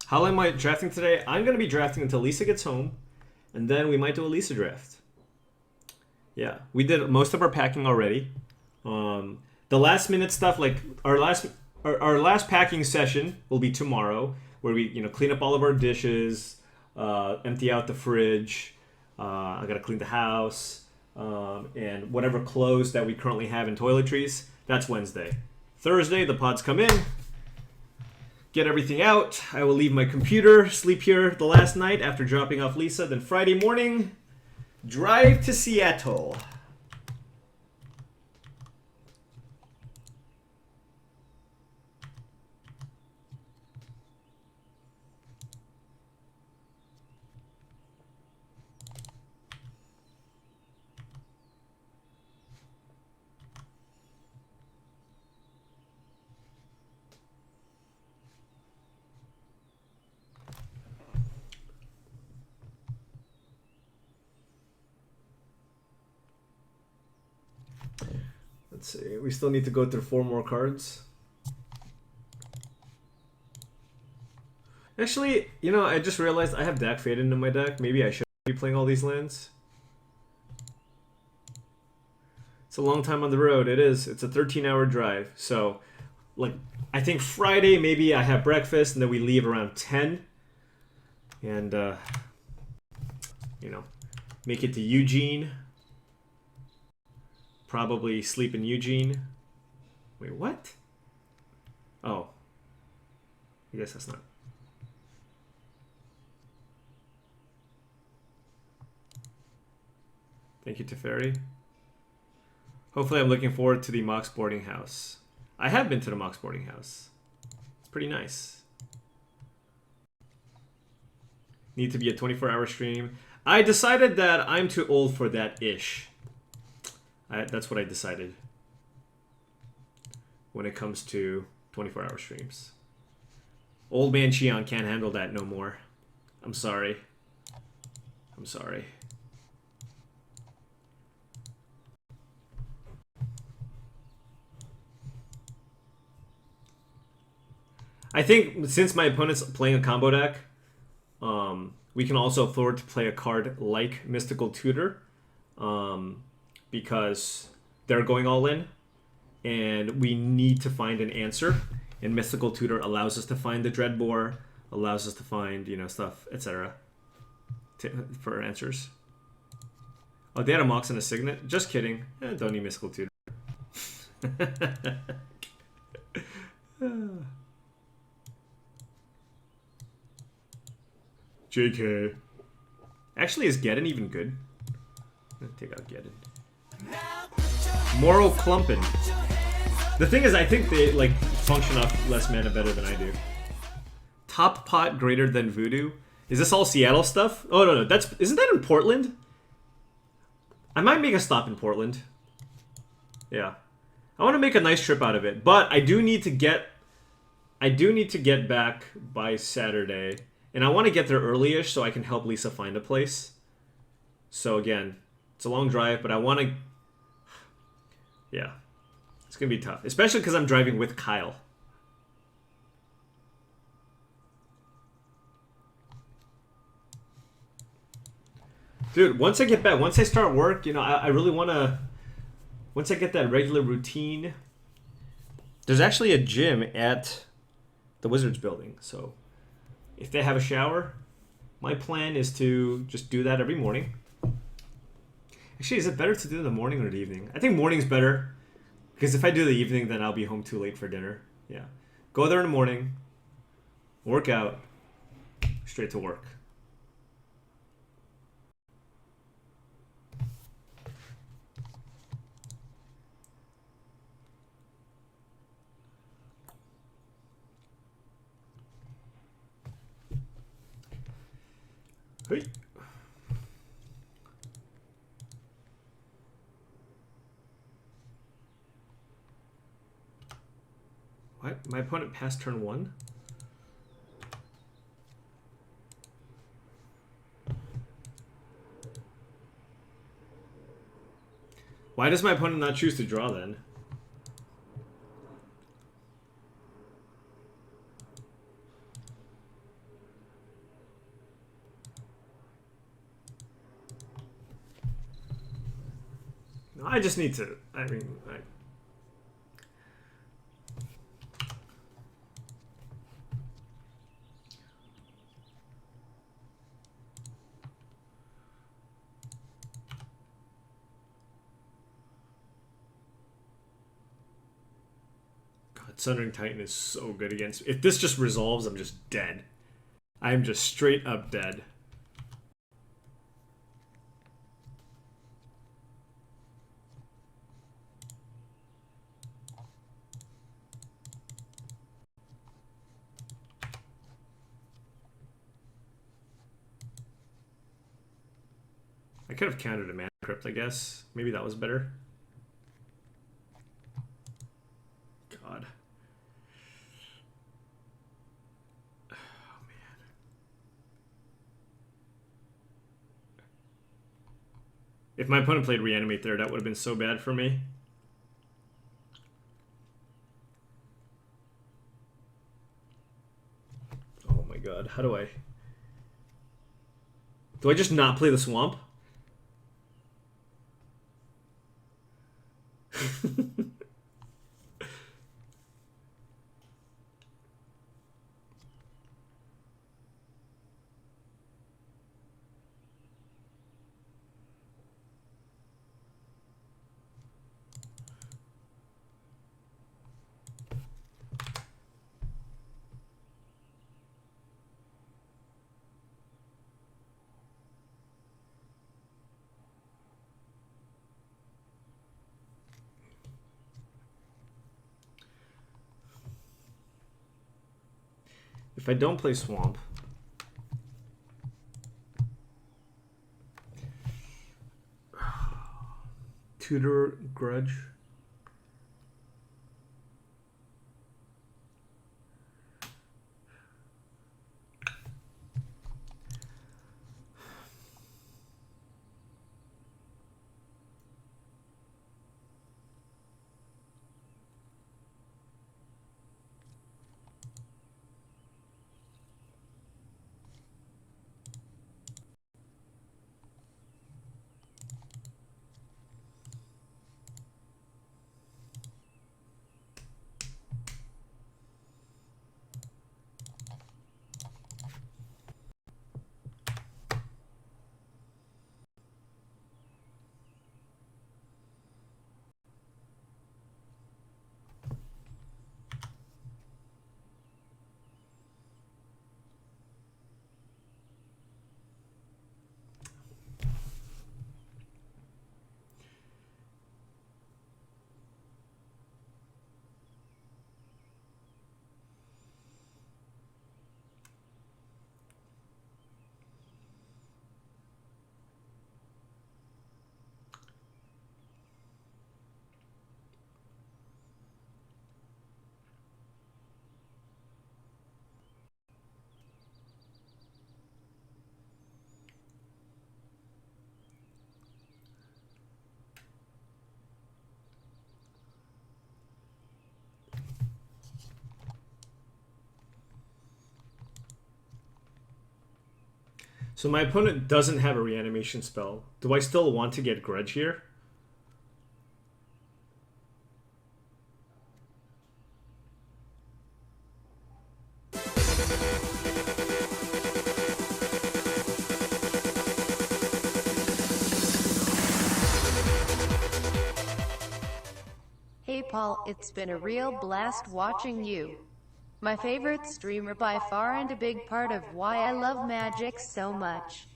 How am I drafting today? I'm going to be drafting until Lisa gets home, and then we might do a Lisa draft. Yeah, we did most of our packing already. The last minute stuff, like our last packing session will be tomorrow, where we clean up all of our dishes, empty out the fridge. I gotta clean the house, and whatever clothes that we currently have in toiletries. That's Wednesday. Thursday, the pods come in, get everything out. I will leave my computer, sleep here the last night after dropping off Lisa. Then Friday morning, drive to Seattle. Let's see. We still need to go through 4 more cards. Actually, I just realized I have Dak Faded in my deck. Maybe I should be playing all these lands. It's a long time on the road. It is. It's a 13-hour drive. So, like, I think Friday maybe I have breakfast and then we leave around 10. And, you know, make it to Eugene. Probably sleep in Eugene. Wait, what? Oh. I guess that's not. Thank you, Teferi. Hopefully I'm looking forward to the Mox boarding house. I have been to the Mox boarding house. It's pretty nice. Need to be a 24-hour stream. I decided that I'm too old for that-ish. That's what I decided when it comes to 24-hour streams. Old man Cheon can't handle that no more. I'm sorry. I'm sorry. I think since my opponent's playing a combo deck, we can also afford to play a card like Mystical Tutor, because they're going all in, and we need to find an answer. And Mystical Tutor allows us to find the Dreadbore, allows us to find, you know, stuff, etc. for answers. Oh, they had a Mox and a Signet? Just kidding. Don't need Mystical Tutor. JK. Actually, is Geddon even good? Take out Geddon. Moral Clumpin. The thing is, I think they like function off less mana better than I do. Top pot greater than Voodoo. Is this all Seattle stuff? Oh no, isn't that in Portland? I might make a stop in Portland. Yeah, I want to make a nice trip out of it, but I do need to get back by Saturday. And I want to get there early-ish so I can help Lisa find a place. So again, it's a long drive, but I want to... Yeah. It's going to be tough. Especially because I'm driving with Kyle. Dude, once I get back, once I start work, you know, I really want to... Once I get that regular routine... There's actually a gym at the Wizards building, so... If they have a shower, my plan is to just do that every morning. Actually, is it better to do it in the morning or the evening? I think morning's better. Because if I do the evening, then I'll be home too late for dinner. Yeah. Go there in the morning, work out, straight to work. Hey. What? My opponent passed turn 1? Why does my opponent not choose to draw then? I just need to, I mean, God, Sundering Titan is so good against me. If this just resolves, I'm just dead. I'm just straight up dead. I could have countered a Mana Crypt, I guess. Maybe that was better. God. Oh, man. If my opponent played Reanimate there, that would have been so bad for me. Oh my god, how do I... Do I just not play the Swamp? If I don't play Swamp, Tutor Grudge. So my opponent doesn't have a reanimation spell. Do I still want to get Grudge here? Hey Paul, it's been a real blast watching you. My favorite streamer by far and a big part of why I love Magic so much.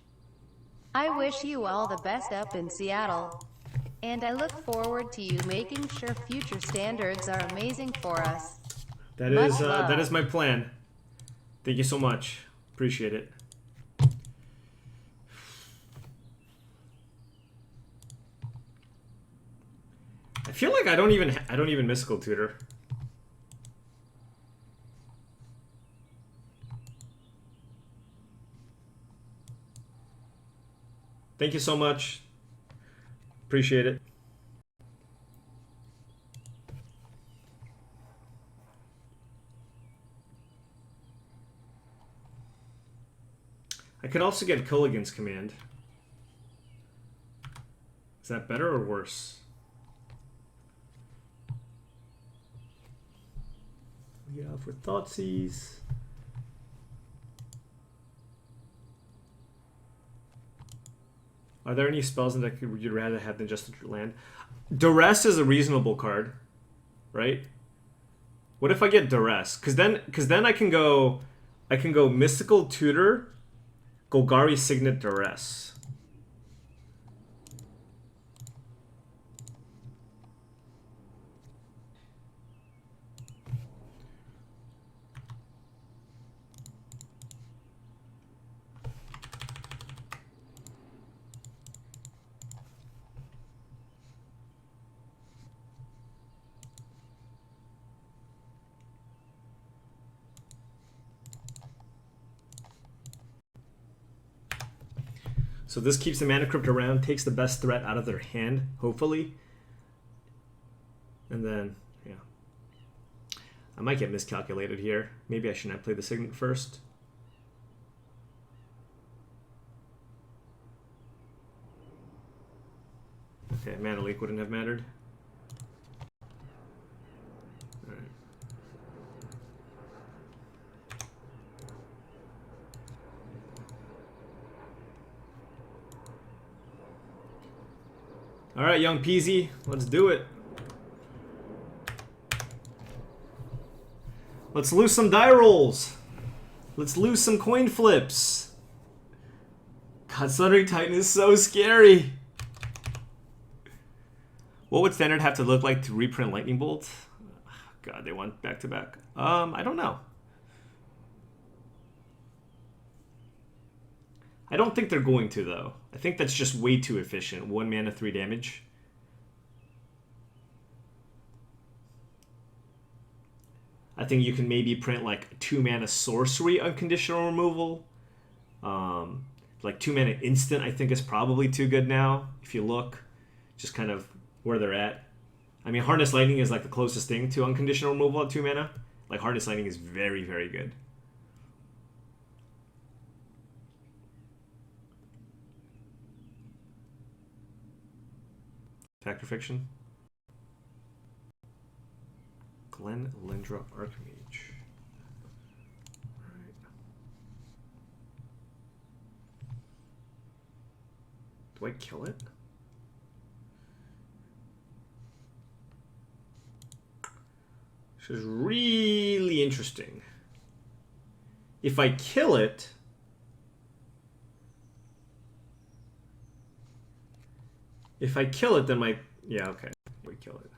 I wish you all the best up in Seattle. And I look forward to you making sure future standards are amazing for us. That is my plan. Thank you so much. Appreciate it. I feel like I don't even mystical tutor. Thank you so much. Appreciate it. I could also get Culligan's Command. Is that better or worse? Yeah, for Thoughtseize. Are there any spells in that you'd rather have than just a land? Duress is a reasonable card, right? What if I get Duress? Because then I can go Mystical Tutor, Golgari Signet Duress. So this keeps the Mana Crypt around, takes the best threat out of their hand, hopefully. And then, yeah. I might get miscalculated here. Maybe I shouldn't have played the Signet first. Okay, Mana Leak wouldn't have mattered. All right, young Peasy, let's do it. Let's lose some die rolls. Let's lose some coin flips. God, Sundering Titan is so scary. What would Standard have to look like to reprint Lightning Bolt? God, they want back-to-back. I don't know. I don't think they're going to, though. I think that's just way too efficient. 1 mana, 3 damage. I think you can maybe print like 2 mana sorcery unconditional removal. Like 2 mana instant I think is probably too good now, if you look. Just kind of where they're at. I mean, Harness Lightning is like the closest thing to unconditional removal at 2 mana. Like, Harness Lightning is very, very good. Fact or fiction? Glen Lindra Archmage. Alright. Do I kill it? This is really interesting. If I kill it, then my... Yeah, okay. We kill it.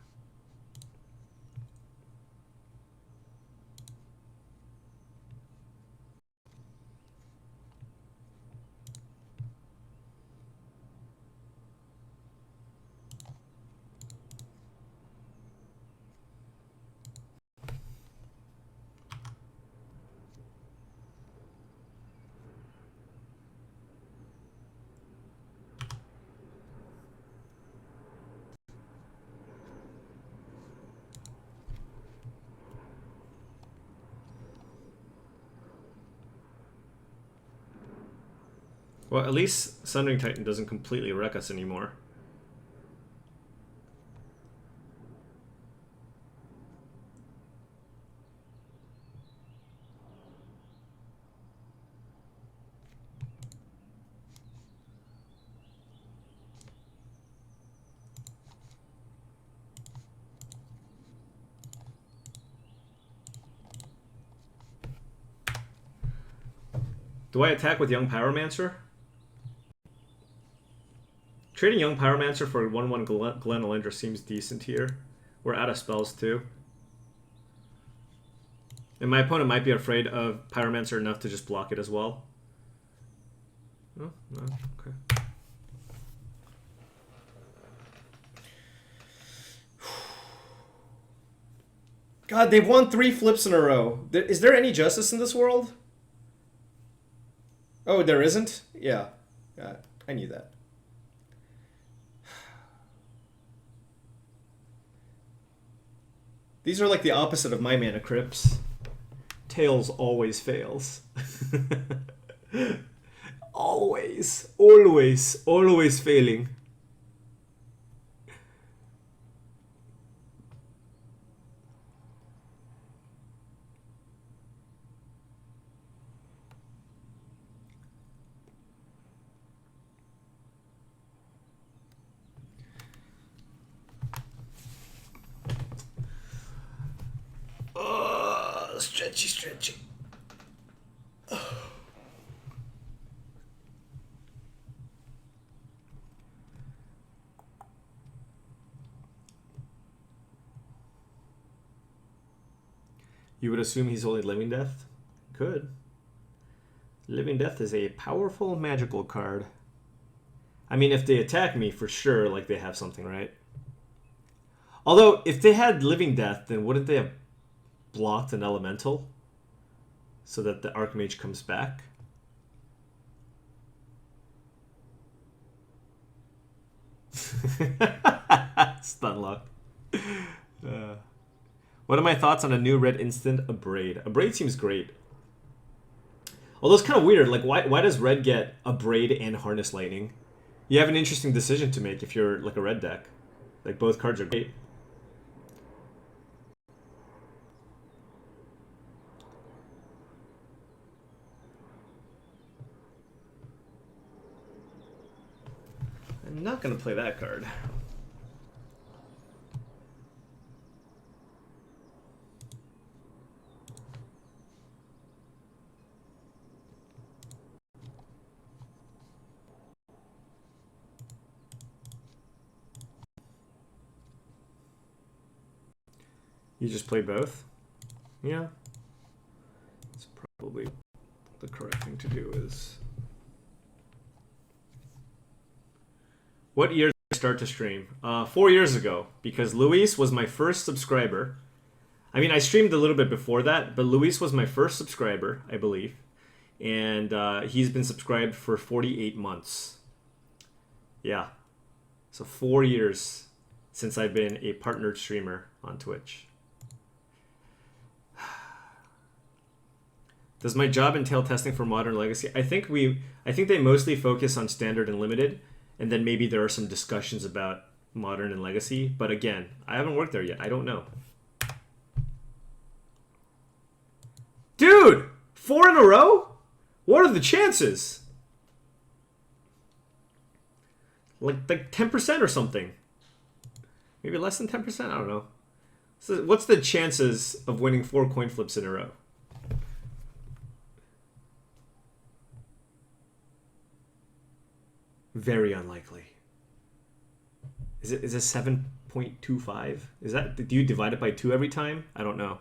Well, at least Sundering Titan doesn't completely wreck us anymore. Do I attack with Young Pyromancer? Trading Young Pyromancer for 1/1 Glen Elendra seems decent here. We're out of spells too. And my opponent might be afraid of Pyromancer enough to just block it as well. Oh, no, okay. God, they've won 3 flips in a row. Is there any justice in this world? Oh, there isn't? Yeah. I knew that. These are like the opposite of my mana crypts. Tails always fails. Always failing. Stretchy. You would assume he's only Living Death? Could. Living Death is a powerful magical card. I mean, if they attack me, for sure, like, they have something, right? Although, if they had Living Death, then wouldn't they have blocked an elemental so that the Archmage comes back? Stun lock. What are my thoughts on a new red instant, Abrade? Abrade seems great. Although it's kind of weird. Like, why does red get Abrade and Harness Lightning? You have an interesting decision to make if you're like a red deck. Like, both cards are great. I'm not going to play that card. You just play both? Yeah. It's probably the correct thing to do is... What year did I start to stream? 4 years ago, because Luis was my first subscriber. I mean, I streamed a little bit before that, but Luis was my first subscriber, I believe. And he's been subscribed for 48 months. Yeah. So 4 years since I've been a partnered streamer on Twitch. Does my job entail testing for Modern Legacy? I think they mostly focus on Standard and Limited, and then maybe there are some discussions about Modern and Legacy. But again, I haven't worked there yet. I don't know. Dude! 4 in a row? What are the chances? Like 10% or something. Maybe less than 10%? I don't know. So what's the chances of winning 4 coin flips in a row? Very unlikely. Is it 7.25? Is that, do you divide it by 2 every time? I don't know.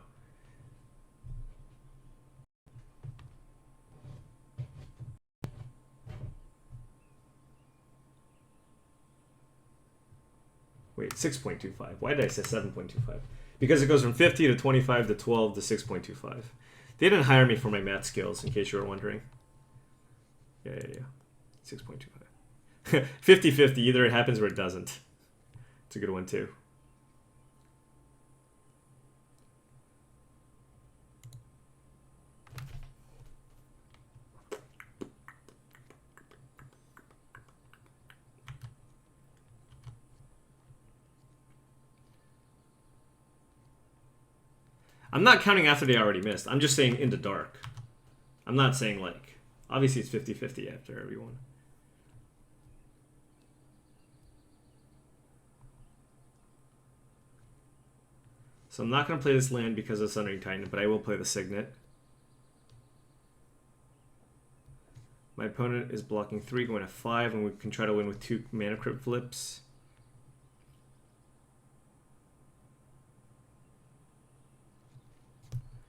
Wait, 6.25. Why did I say 7.25? Because it goes from 50 to 25 to 12 to 6.25. They didn't hire me for my math skills, in case you were wondering. Yeah. 6.25. 50-50. Either it happens or it doesn't. It's a good one, too. I'm not counting after they already missed. I'm just saying in the dark. I'm not saying like... Obviously it's 50-50 after everyone. So I'm not going to play this land because of Sundering Titan, but I will play the Signet. My opponent is blocking 3, going to 5, and we can try to win with 2 Mana Crypt flips.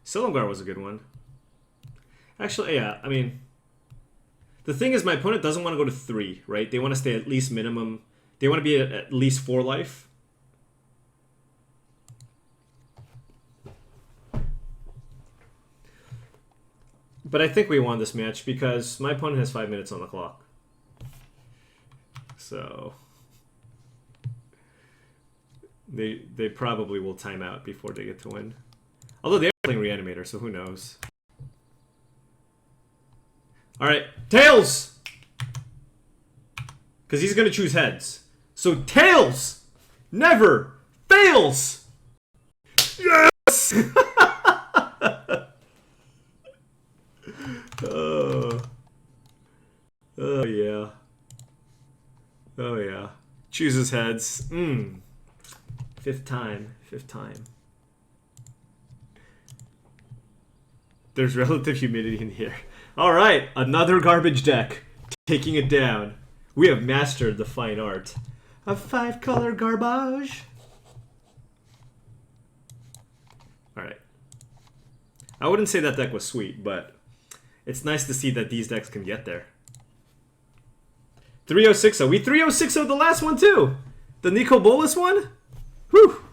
Silumgar was a good one. Actually, yeah, I mean... The thing is, my opponent doesn't want to go to 3, right? They want to stay at least minimum... They want to be at least 4 life. But I think we won this match because my opponent has 5 minutes on the clock. So... They probably will time out before they get to win. Although they're playing Reanimator, so who knows. Alright, Tails! Because he's going to choose heads. So Tails never fails! Yes! Oh yeah. Oh yeah. Chooses heads. Fifth time. There's relative humidity in here. Alright, another garbage deck. Taking it down. We have mastered the fine art of 5-color garbage. Alright. I wouldn't say that deck was sweet, but it's nice to see that these decks can get there. 3-0-6-0. We 3-0-6-0 the last one too. The Nico Bolas one? Whew.